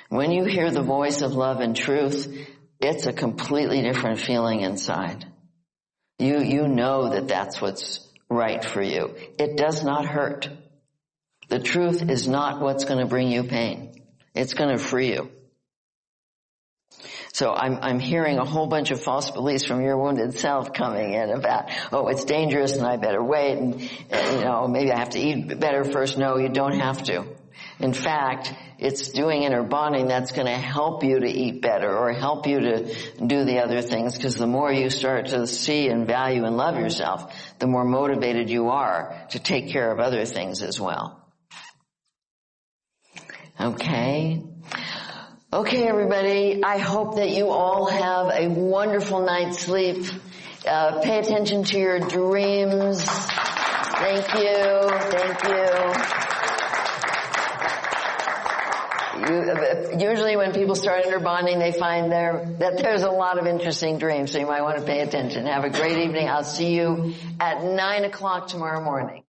When you hear the voice of love and truth, it's a completely different feeling inside. You know that that's what's right for you. It does not hurt. The truth is not what's going to bring you pain. It's going to free you. So I'm hearing a whole bunch of false beliefs from your wounded self coming in about, it's dangerous and I better wait and maybe I have to eat better first. No, you don't have to. In fact, it's doing inner bonding that's going to help you to eat better or help you to do the other things, because the more you start to see and value and love yourself, the more motivated you are to take care of other things as well. Okay. Okay, everybody. I hope that you all have a wonderful night's sleep. Pay attention to your dreams. Thank you. Thank you. Usually when people start inner bonding, they find that there's a lot of interesting dreams, so you might want to pay attention. Have a great evening. I'll see you at 9:00 tomorrow morning.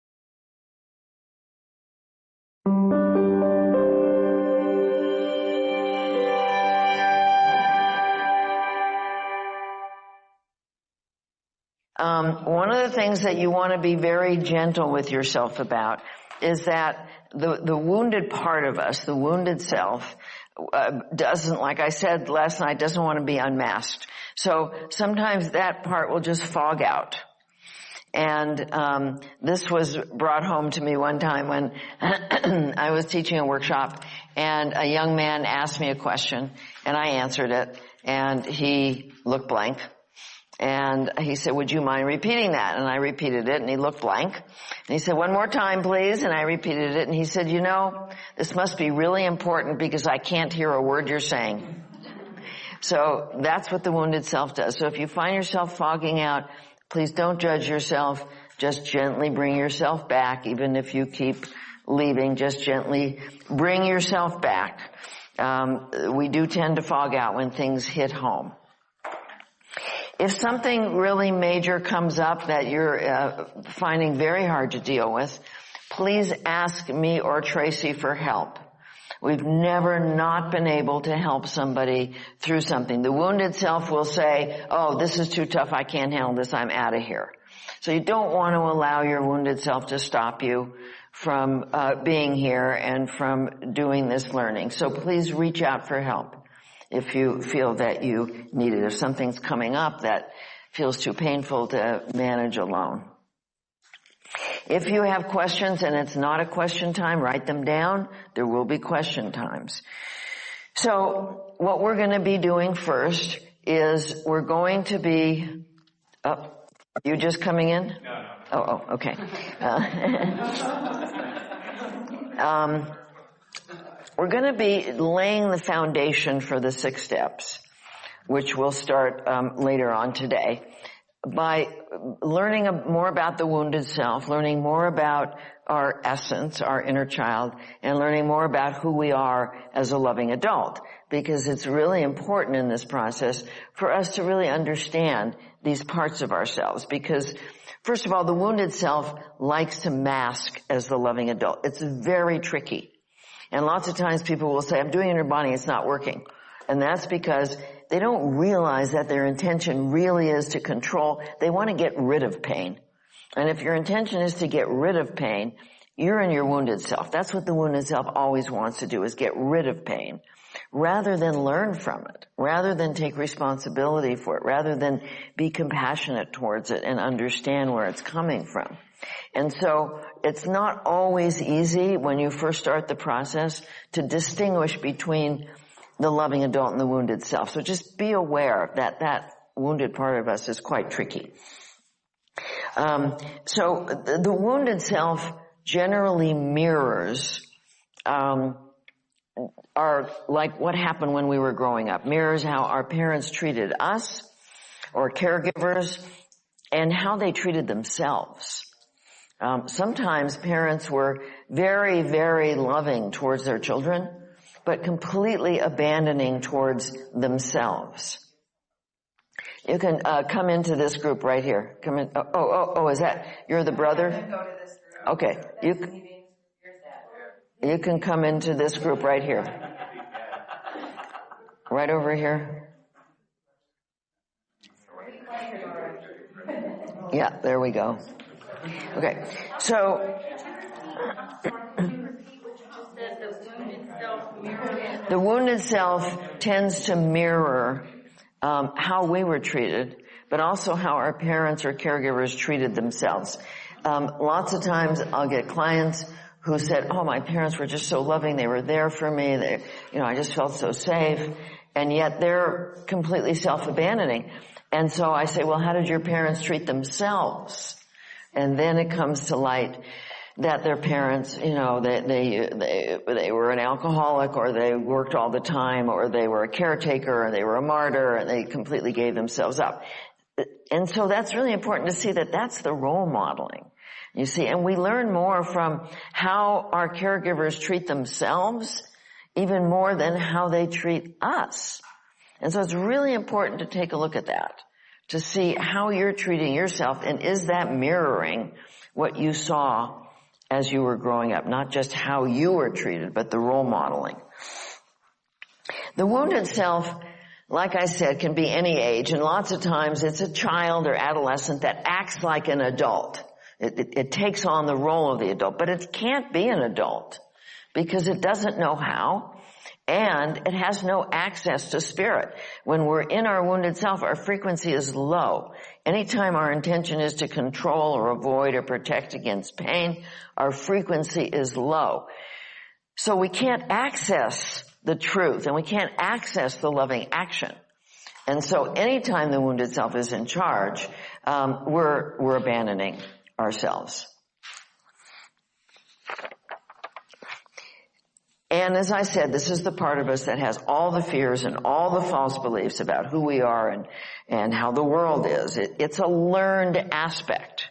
One of the things that you want to be very gentle with yourself about is that the wounded part of us, the wounded self, doesn't, like I said last night, doesn't want to be unmasked. So sometimes that part will just fog out. And this was brought home to me one time when I was teaching a workshop, and a young man asked me a question, and I answered it, and he looked blank. And he said, would you mind repeating that? And I repeated it, and he looked blank. And he said, one more time, please. And I repeated it, and he said, this must be really important because I can't hear a word you're saying. So that's what the wounded self does. So if you find yourself fogging out, please don't judge yourself. Just gently bring yourself back. Even if you keep leaving, just gently bring yourself back. We do tend to fog out when things hit home. If something really major comes up that you're finding very hard to deal with, please ask me or Tracy for help. We've never not been able to help somebody through something. The wounded self will say, oh, this is too tough, I can't handle this, I'm out of here. So you don't want to allow your wounded self to stop you from being here and from doing this learning. So please reach out for help if you feel that you need it. If something's coming up that feels too painful to manage alone. If you have questions and it's not a question time, write them down. There will be question times. So what we're going to be doing first is we're going to be... you just coming in? No. Oh, okay. We're going to be laying the foundation for the 6 steps, which we'll start later on today, by learning more about the wounded self, learning more about our essence, our inner child, and learning more about who we are as a loving adult. Because it's really important in this process for us to really understand these parts of ourselves. Because, first of all, the wounded self likes to mask as the loving adult. It's very tricky. And lots of times people will say, I'm doing inner body, it's not working. And that's because they don't realize that their intention really is to control. They want to get rid of pain. And if your intention is to get rid of pain, you're in your wounded self. That's what the wounded self always wants to do, is get rid of pain, rather than learn from it, rather than take responsibility for it, rather than be compassionate towards it and understand where it's coming from. And so it's not always easy when you first start the process to distinguish between the loving adult and the wounded self. So just be aware that that wounded part of us is quite tricky. So the wounded self generally mirrors like what happened when we were growing up, mirrors how our parents treated us or caregivers and how they treated themselves. Sometimes parents were very, very loving towards their children, but completely abandoning towards themselves. You can come into this group right here. Come in. Oh, is that, you're the brother? Go to this group. Okay. You can come into this group right here. Right over here. Yeah, there we go. Okay, so the wounded self tends to mirror how we were treated, but also how our parents or caregivers treated themselves. Lots of times I'll get clients who said, oh, my parents were just so loving, they were there for me, I just felt so safe, and yet they're completely self-abandoning. And so I say, well, how did your parents treat themselves? And then it comes to light that their parents, they were an alcoholic, or they worked all the time, or they were a caretaker, or they were a martyr, and they completely gave themselves up. And so that's really important to see that that's the role modeling. You see, and we learn more from how our caregivers treat themselves, even more than how they treat us. And so it's really important to take a look at that, to see how you're treating yourself, and is that mirroring what you saw as you were growing up, not just how you were treated, but the role modeling. The wounded self, like I said, can be any age, and lots of times it's a child or adolescent that acts like an adult. It takes on the role of the adult, but it can't be an adult because it doesn't know how, and it has no access to spirit. When we're in our wounded self, our frequency is low. Anytime our intention is to control or avoid or protect against pain, our frequency is low. So we can't access the truth, and we can't access the loving action. And so anytime the wounded self is in charge, we're abandoning ourselves. And as I said, this is the part of us that has all the fears and all the false beliefs about who we are and how the world is. It's a learned aspect.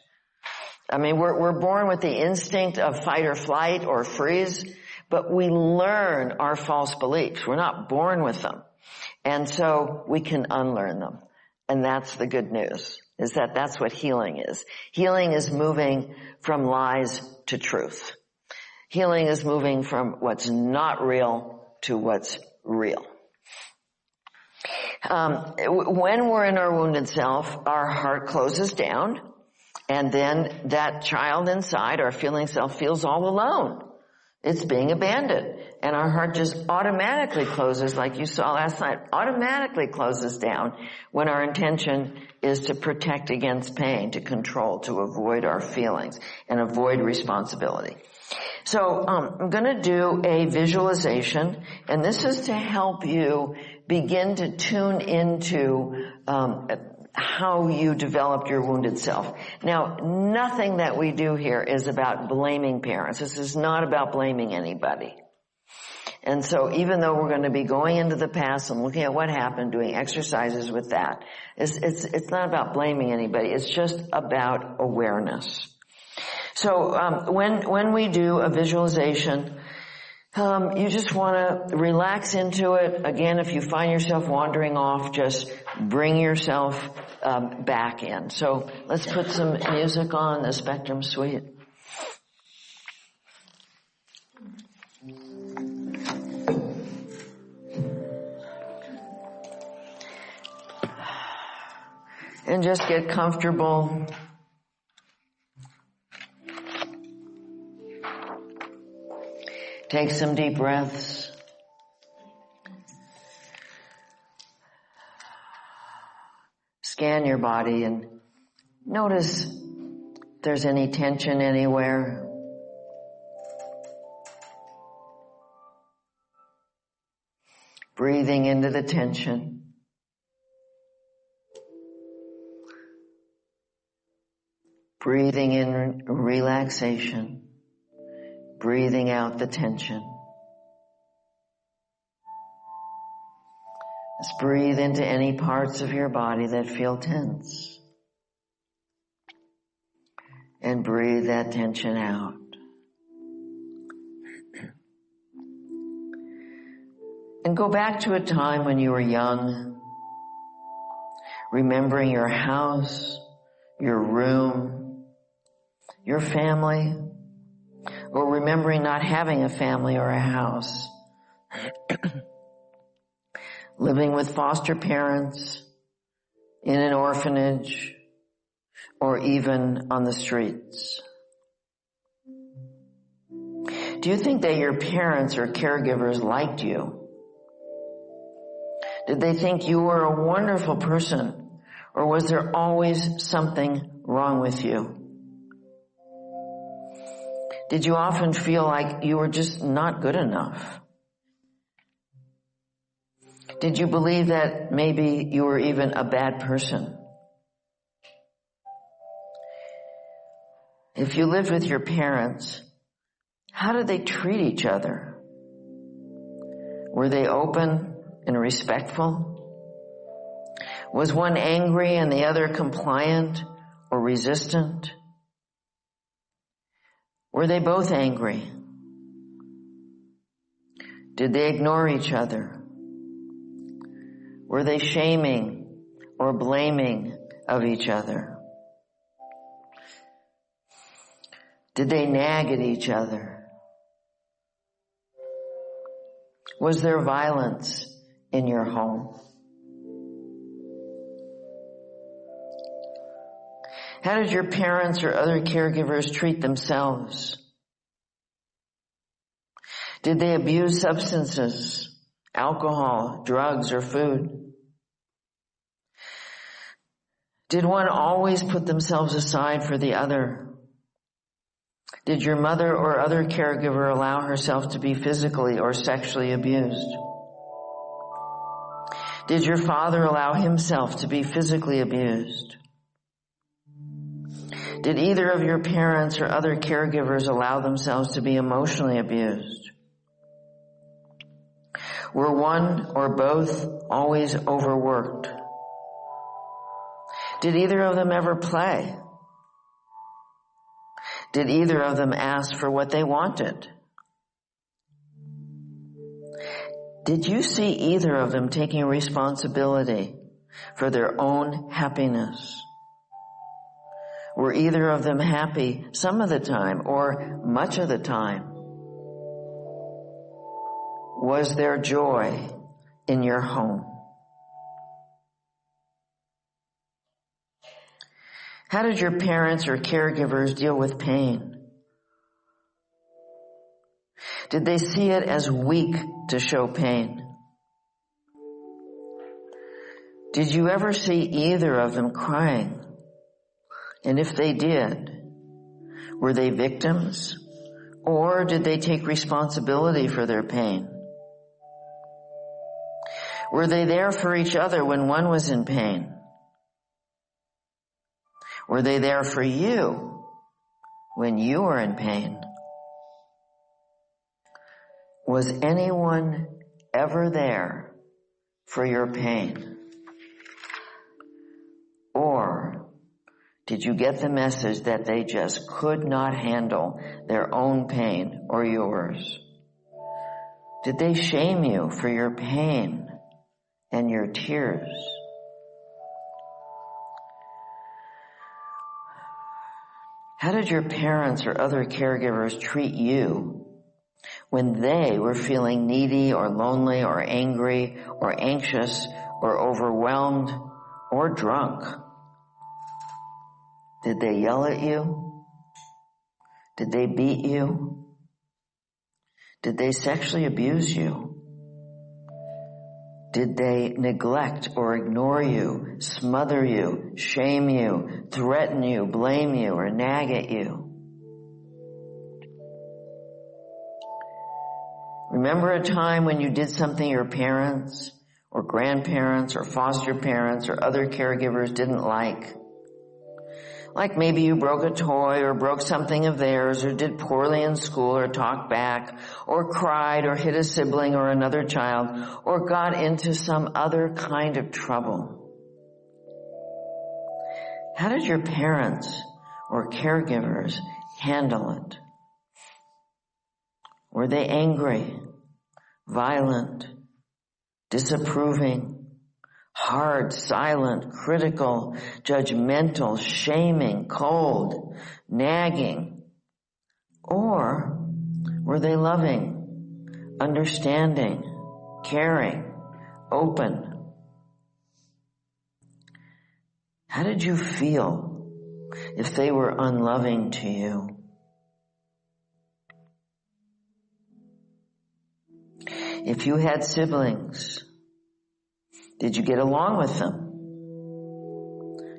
I mean, we're born with the instinct of fight or flight or freeze, but we learn our false beliefs. We're not born with them. And so we can unlearn them. And that's the good news, is that that's what healing is. Healing is moving from lies to truth. Healing is moving from what's not real to what's real. When we're in our wounded self, our heart closes down, and then that child inside, our feeling self, feels all alone. It's being abandoned. And our heart just automatically closes, like you saw last night, automatically closes down when our intention is to protect against pain, to control, to avoid our feelings, and avoid responsibility. So I'm going to do a visualization, and this is to help you begin to tune into how you developed your wounded self. Now, nothing that we do here is about blaming parents. This is not about blaming anybody. And so even though we're going to be going into the past and looking at what happened, doing exercises with that, it's not about blaming anybody. It's just about awareness. So when we do a visualization, you just want to relax into it. Again, if you find yourself wandering off, just bring yourself back in. So let's put some music on the Spectrum Suite. And just get comfortable. Take some deep breaths. Scan your body and notice if there's any tension anywhere. Breathing into the tension. Breathing in relaxation. Breathing out the tension. Just breathe into any parts of your body that feel tense. And breathe that tension out. And go back to a time when you were young, remembering your house, your room, your family, or remembering not having a family or a house, living with foster parents, in an orphanage, or even on the streets. Do you think that your parents or caregivers liked you? Did they think you were a wonderful person, or was there always something wrong with you? Did you often feel like you were just not good enough? Did you believe that maybe you were even a bad person? If you lived with your parents, how did they treat each other? Were they open and respectful? Was one angry and the other compliant or resistant? Were they both angry? Did they ignore each other? Were they shaming or blaming of each other? Did they nag at each other? Was there violence in your home? How did your parents or other caregivers treat themselves? Did they abuse substances, alcohol, drugs, or food? Did one always put themselves aside for the other? Did your mother or other caregiver allow herself to be physically or sexually abused? Did your father allow himself to be physically abused? Did either of your parents or other caregivers allow themselves to be emotionally abused? Were one or both always overworked? Did either of them ever play? Did either of them ask for what they wanted? Did you see either of them taking responsibility for their own happiness? Were either of them happy some of the time or much of the time? Was there joy in your home? How did your parents or caregivers deal with pain? Did they see it as weak to show pain? Did you ever see either of them crying? And if they did, were they victims, or did they take responsibility for their pain? Were they there for each other when one was in pain? Were they there for you when you were in pain? Was anyone ever there for your pain? Or did you get the message that they just could not handle their own pain or yours? Did they shame you for your pain and your tears? How did your parents or other caregivers treat you when they were feeling needy or lonely or angry or anxious or overwhelmed or drunk? Did they yell at you? Did they beat you? Did they sexually abuse you? Did they neglect or ignore you, smother you, shame you, threaten you, blame you, or nag at you? Remember a time when you did something your parents or grandparents or foster parents or other caregivers didn't like? Like maybe you broke a toy or broke something of theirs or did poorly in school or talked back or cried or hit a sibling or another child or got into some other kind of trouble. How did your parents or caregivers handle it? Were they angry, violent, disapproving, hard, silent, critical, judgmental, shaming, cold, nagging? Or were they loving, understanding, caring, open? How did you feel if they were unloving to you? If you had siblings, did you get along with them?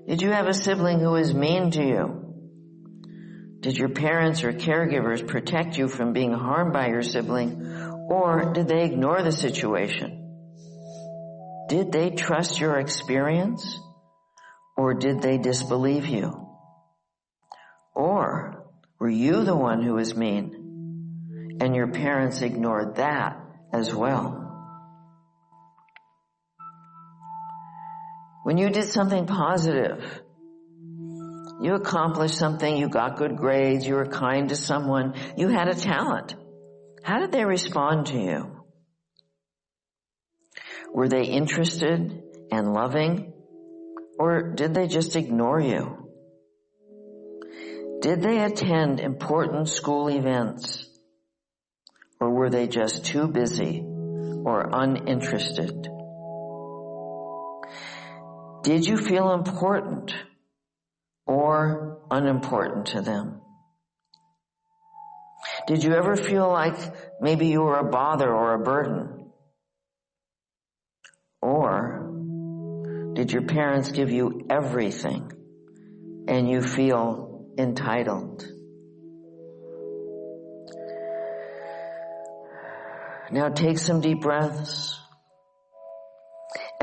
Did you have a sibling who was mean to you? Did your parents or caregivers protect you from being harmed by your sibling, or did they ignore the situation? Did they trust your experience, or did they disbelieve you? Or were you the one who was mean, and your parents ignored that as well? When you did something positive, you accomplished something, you got good grades, you were kind to someone, you had a talent. How did they respond to you? Were they interested and loving, or did they just ignore you? Did they attend important school events, or were they just too busy or uninterested? Did you feel important or unimportant to them? Did you ever feel like maybe you were a bother or a burden? Or did your parents give you everything and you feel entitled? Now take some deep breaths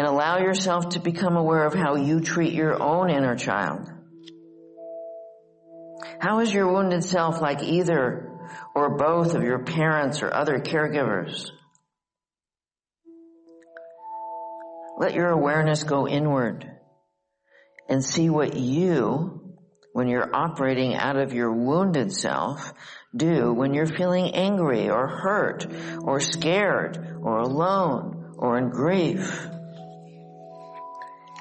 And allow yourself to become aware of how you treat your own inner child. How is your wounded self like either or both of your parents or other caregivers? Let your awareness go inward and see what you, when you're operating out of your wounded self, do when you're feeling angry or hurt or scared or alone or in grief.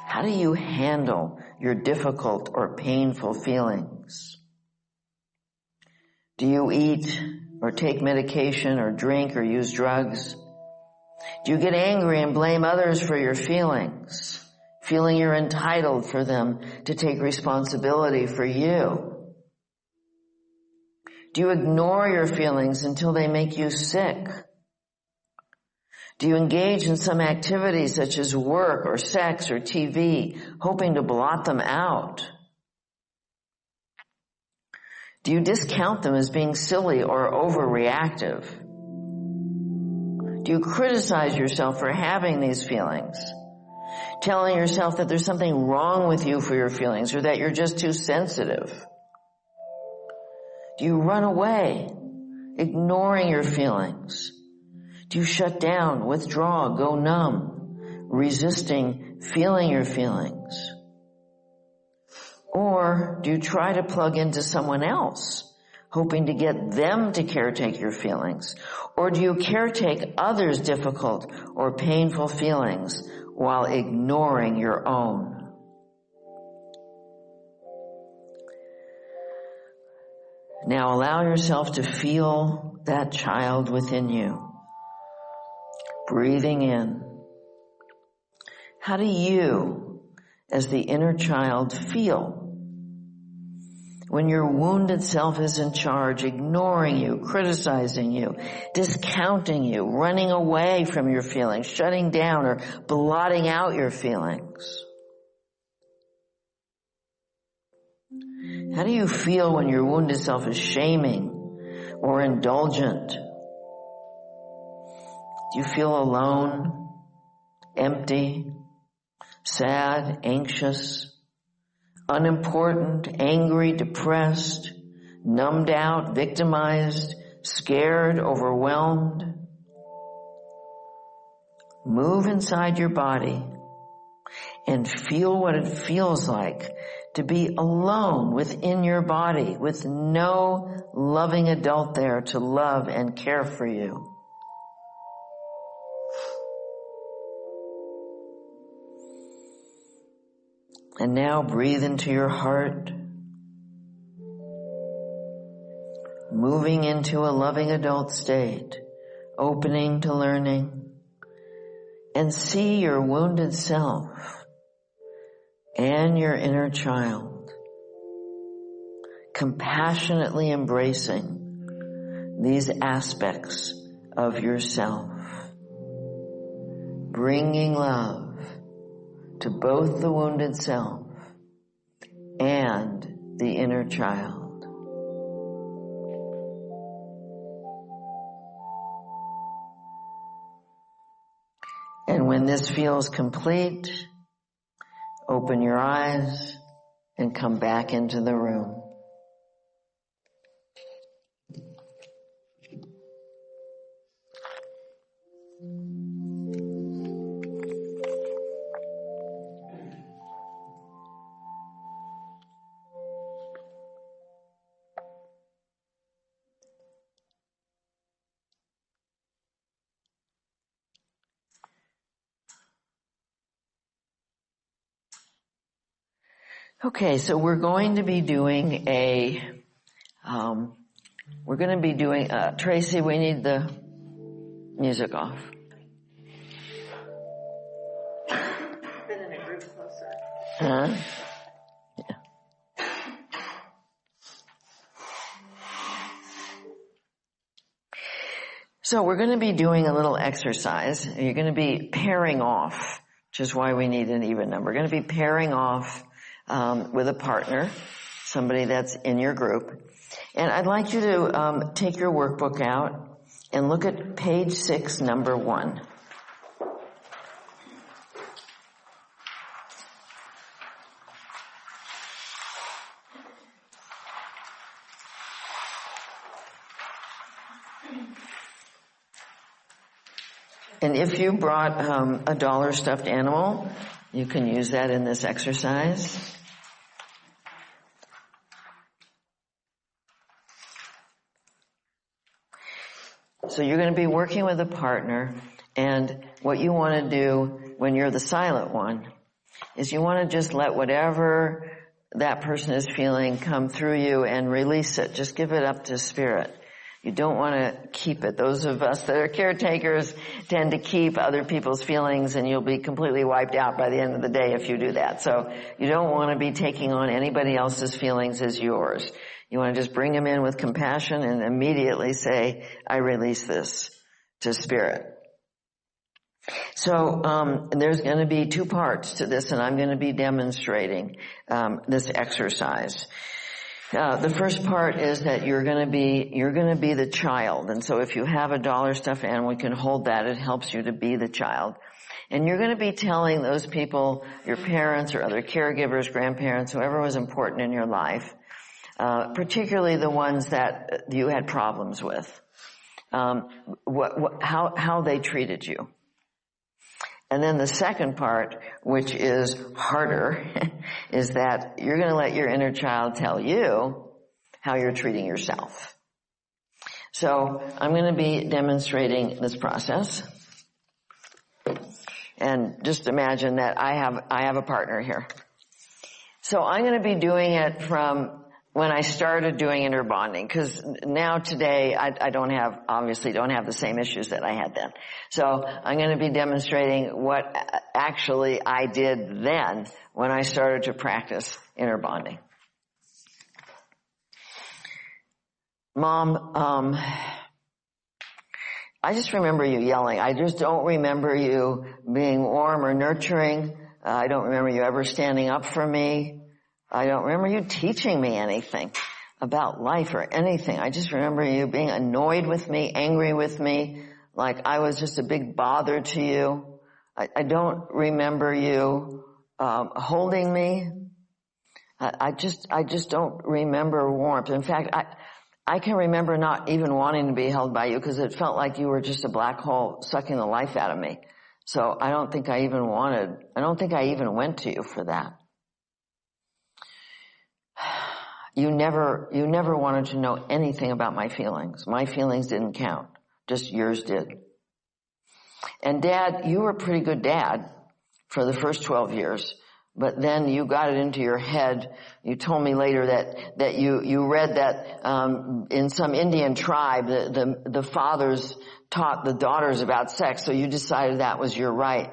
How do you handle your difficult or painful feelings? Do you eat or take medication or drink or use drugs? Do you get angry and blame others for your feelings, feeling you're entitled for them to take responsibility for you? Do you ignore your feelings until they make you sick? Do you engage in some activities such as work or sex or TV, hoping to blot them out? Do you discount them as being silly or overreactive? Do you criticize yourself for having these feelings, telling yourself that there's something wrong with you for your feelings or that you're just too sensitive? Do you run away, ignoring your feelings? Do you shut down, withdraw, go numb, resisting feeling your feelings? Or do you try to plug into someone else, hoping to get them to caretake your feelings? Or do you caretake others' difficult or painful feelings while ignoring your own? Now allow yourself to feel that child within you. Breathing in. How do you, as the inner child, feel when your wounded self is in charge, ignoring you, criticizing you, discounting you, running away from your feelings, shutting down or blotting out your feelings? How do you feel when your wounded self is shaming or indulgent? Do you feel alone, empty, sad, anxious, unimportant, angry, depressed, numbed out, victimized, scared, overwhelmed? Move inside your body and feel what it feels like to be alone within your body with no loving adult there to love and care for you. And now breathe into your heart, moving into a loving adult state, opening to learning, and see your wounded self and your inner child compassionately embracing these aspects of yourself, bringing love to both the wounded self and the inner child. And when this feels complete, open your eyes and come back into the room. Okay, so we're going to be doing Tracy, we need the music off. Been in a group closer. Huh? Yeah. So we're going to be doing a little exercise. You're going to be pairing off, which is why we need an even number. We're going to be pairing off with a partner, somebody that's in your group. And I'd like you to take your workbook out and look at page 6, number 1. And if you brought a dollar stuffed animal, you can use that in this exercise. So you're going to be working with a partner, and what you want to do when you're the silent one is you want to just let whatever that person is feeling come through you and release it. Just give it up to spirit. You don't want to keep it. Those of us that are caretakers tend to keep other people's feelings, and you'll be completely wiped out by the end of the day if you do that. So you don't want to be taking on anybody else's feelings as yours. You want to just bring them in with compassion and immediately say, I release this to spirit. So there's going to be two parts to this, and I'm going to be demonstrating this exercise. The first part is that you're going to be the child. And so if you have a dollar stuffed animal, you can hold that. It helps you to be the child. And you're going to be telling those people, your parents or other caregivers, grandparents, whoever was important in your life, particularly the ones that you had problems with, how they treated you. And then the second part, which is harder, is that you're going to let your inner child tell you how you're treating yourself. So I'm going to be demonstrating this process. And just imagine that I have a partner here. So I'm going to be doing it from when I started doing inner bonding, because now today I obviously don't have the same issues that I had then. So I'm going to be demonstrating what actually I did then when I started to practice inner bonding. Mom, I just remember you yelling. I just don't remember you being warm or nurturing. I don't remember you ever standing up for me. I don't remember you teaching me anything about life or anything. I just remember you being annoyed with me, angry with me, like I was just a big bother to you. I don't remember you holding me. I just don't remember warmth. In fact, I can remember not even wanting to be held by you because it felt like you were just a black hole sucking the life out of me. So I don't think I even went to you for that. You never wanted to know anything about my feelings. My feelings didn't count. Just yours did. And Dad, you were a pretty good dad for the first 12 years. But then you got it into your head. You told me later that you read that in some Indian tribe the fathers taught the daughters about sex, so you decided that was your right.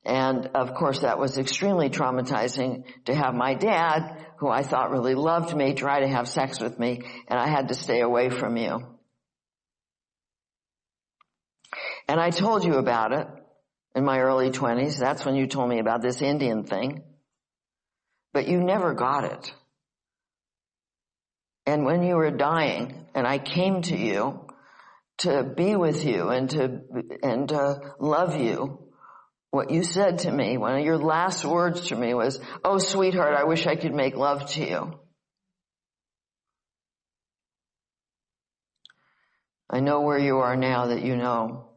And of course that was extremely traumatizing to have my dad, who I thought really loved me, try to have sex with me, and I had to stay away from you. And I told you about it in my early 20s. That's when you told me about this Indian thing. But you never got it. And when you were dying, and I came to you to be with you and to love you, what you said to me, one of your last words to me was, "Oh, sweetheart, I wish I could make love to you." I know where you are now that you know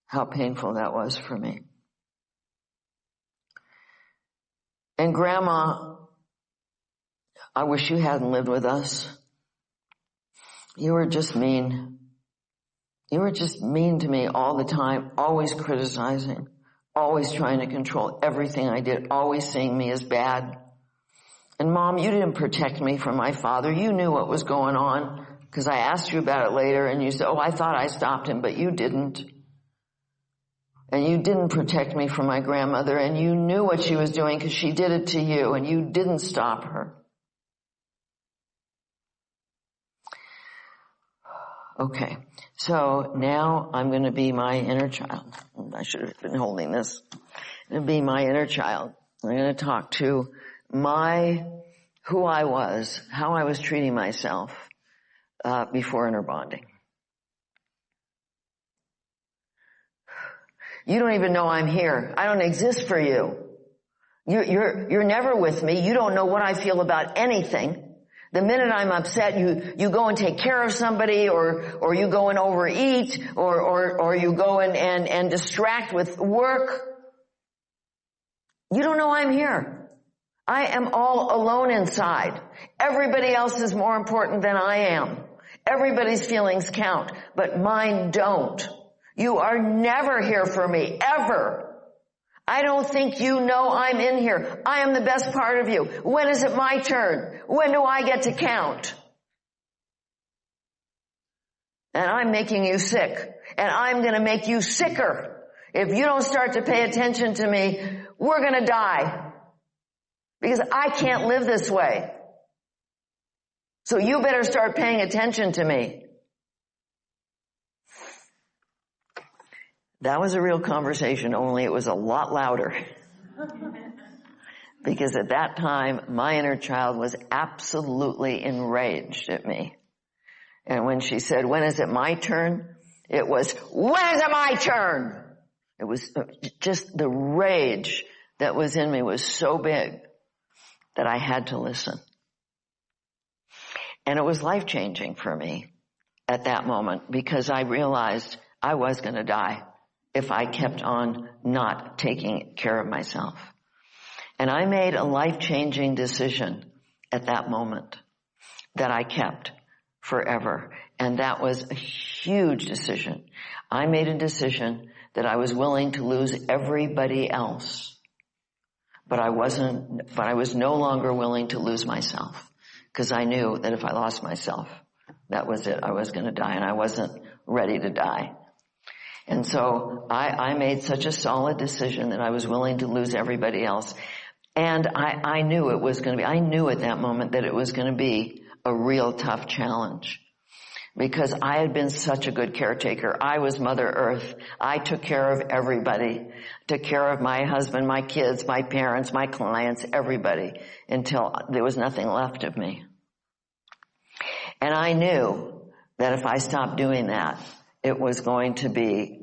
how painful that was for me. And Grandma, I wish you hadn't lived with us. You were just mean. You were just mean to me all the time, always criticizing, always trying to control everything I did, always seeing me as bad. And Mom, you didn't protect me from my father. You knew what was going on because I asked you about it later and you said, "Oh, I thought I stopped him," but you didn't. And you didn't protect me from my grandmother, and you knew what she was doing because she did it to you, and you didn't stop her. Okay, so now I'm going to be my inner child. I should have been holding this. I'm going to be my inner child. I'm going to talk to who I was, how I was treating myself before inner bonding. You don't even know I'm here. I don't exist for you. You're never with me. You don't know what I feel about anything. The minute I'm upset, you go and take care of somebody, or you go and overeat, or you go and distract with work. You don't know I'm here. I am all alone inside. Everybody else is more important than I am. Everybody's feelings count, but mine don't. You are never here for me, ever. I don't think you know I'm in here. I am the best part of you. When is it my turn? When do I get to count? And I'm making you sick. And I'm going to make you sicker. If you don't start to pay attention to me, we're going to die. Because I can't live this way. So you better start paying attention to me. That was a real conversation, only it was a lot louder. Because at that time, my inner child was absolutely enraged at me. And when she said, when is it my turn? It was, when is it my turn? It was just the rage that was in me was so big that I had to listen. And it was life-changing for me at that moment because I realized I was going to die if I kept on not taking care of myself. And I made a life-changing decision at that moment that I kept forever. And that was a huge decision. I made a decision that I was willing to lose everybody else. But I was no longer willing to lose myself. Because I knew that if I lost myself, that was it. I was going to die, and I wasn't ready to die. And so I made such a solid decision that I was willing to lose everybody else. And I knew it was going to be, I knew at that moment that it was going to be a real tough challenge. Because I had been such a good caretaker. I was Mother Earth. I took care of everybody. Took care of my husband, my kids, my parents, my clients, everybody, until there was nothing left of me. And I knew that if I stopped doing that, it was going to be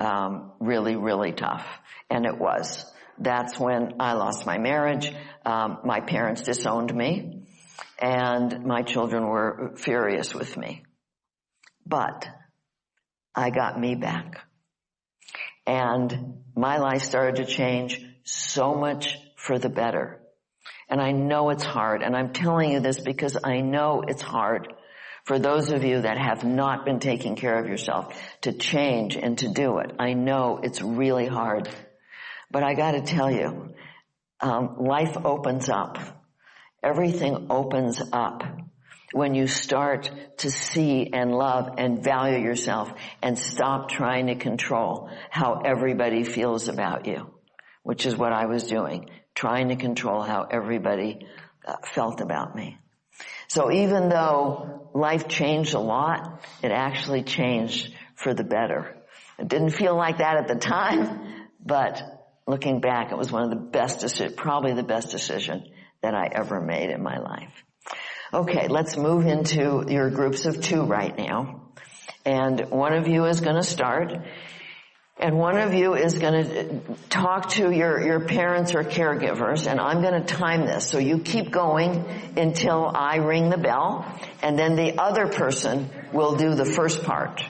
really, really tough. And it was. That's when I lost my marriage. My parents disowned me. And my children were furious with me. But I got me back. And my life started to change so much for the better. And I know it's hard. And I'm telling you this because I know it's hard for those of you that have not been taking care of yourself to change and to do it. I know it's really hard. But I got to tell you, life opens up. Everything opens up when you start to see and love and value yourself and stop trying to control how everybody feels about you, which is what I was doing, trying to control how everybody felt about me. So even though life changed a lot, it actually changed for the better. It didn't feel like that at the time, but looking back, it was one of the best decisions, probably the best decision that I ever made in my life. Okay, let's move into your groups of two right now. And one of you is going to start. And one of you is going to talk to your parents or caregivers. And I'm going to time this. So you keep going until I ring the bell. And then the other person will do the first part.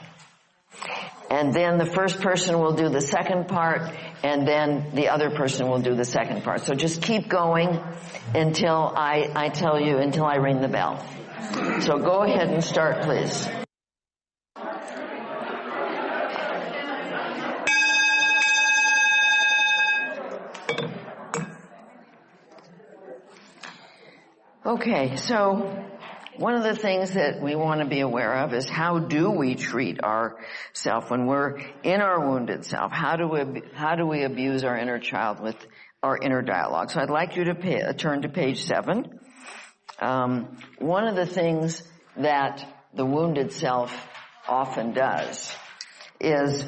And then the first person will do the second part, and then the other person will do the second part. So just keep going until I tell you, until I ring the bell. So go ahead and start, please. Okay, so one of the things that we want to be aware of is how do we treat ourself when we're in our wounded self? How do we abuse our inner child with our inner dialogue? So I'd like you to turn to page 7. One of the things that the wounded self often does is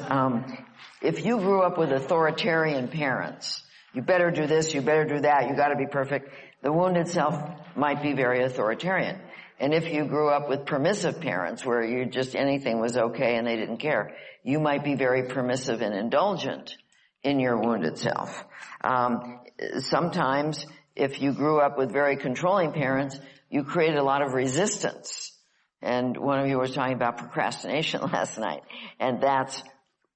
if you grew up with authoritarian parents, you better do this, you better do that, you got to be perfect. The wounded self might be very authoritarian. And if you grew up with permissive parents where you just anything was okay and they didn't care, you might be very permissive and indulgent in your wounded self. Sometimes if you grew up with very controlling parents, you created a lot of resistance. And one of you was talking about procrastination last night. And that's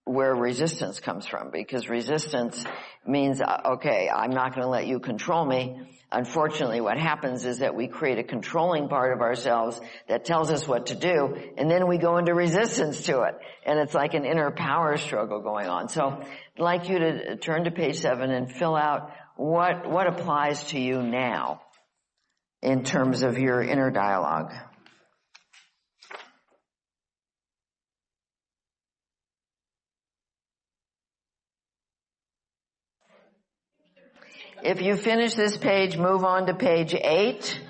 where resistance comes from, because resistance means, okay, I'm not going to let you control me. Unfortunately, what happens is that we create a controlling part of ourselves that tells us what to do, and then we go into resistance to it. And it's like an inner power struggle going on. So I'd like you to turn to page 7 and fill out what applies to you now in terms of your inner dialogue. If you finish this page, move on to page 8.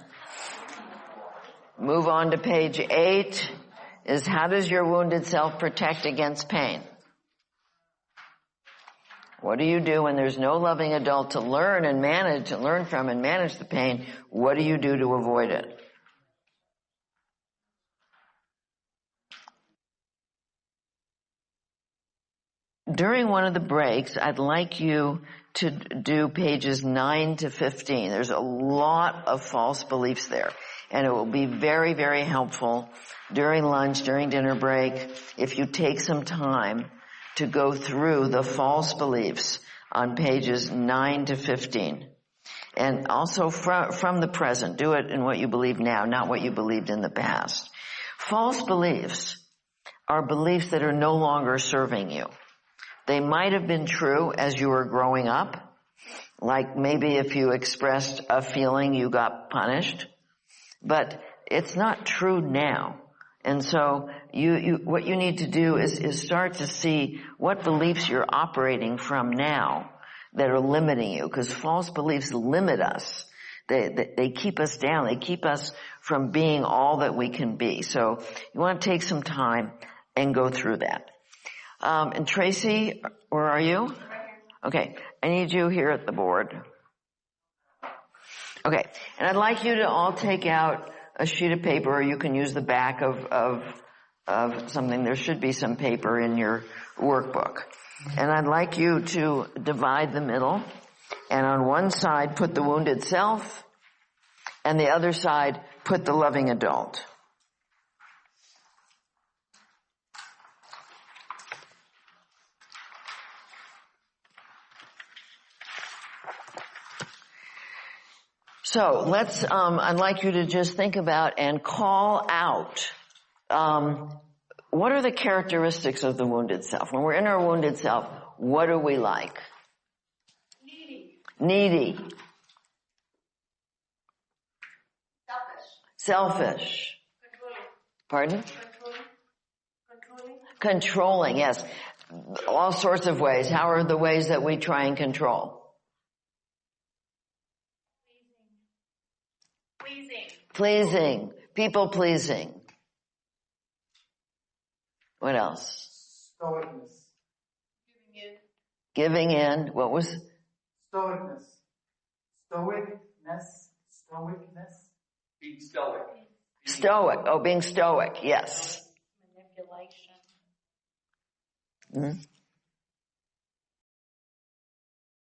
Move on to page 8 is, how does your wounded self protect against pain? What do you do when there's no loving adult to learn from and manage the pain? What do you do to avoid it? During one of the breaks, I'd like you to do pages 9 to 15. There's a lot of false beliefs there, and it will be very, very helpful during lunch, during dinner break, if you take some time to go through the false beliefs on pages 9 to 15. And also from the present, do it in what you believe now, not what you believed in the past. False beliefs are beliefs that are no longer serving you. They might have been true as you were growing up, like maybe if you expressed a feeling, you got punished, but it's not true now. And so what you need to do is start to see what beliefs you're operating from now that are limiting you, because false beliefs limit us. They keep us down. They keep us from being all that we can be. So you want to take some time and go through that. And Tracy, where are you? Okay, I need you here at the board. Okay, and I'd like you to all take out a sheet of paper, or you can use the back of something. There should be some paper in your workbook. And I'd like you to divide the middle, and on one side put the wounded self, and the other side put the loving adult. So I'd like you to just think about and call out, what are the characteristics of the wounded self? When we're in our wounded self, what are we like? Needy. Selfish. Pardon? Controlling, yes. All sorts of ways. How are the ways that we try and control? Pleasing. People pleasing. What else? Stoicness. Giving in. What was? Stoicness. Stoicness. Being stoic. Stoic. Oh, being stoic. Yes. Manipulation. Mm-hmm.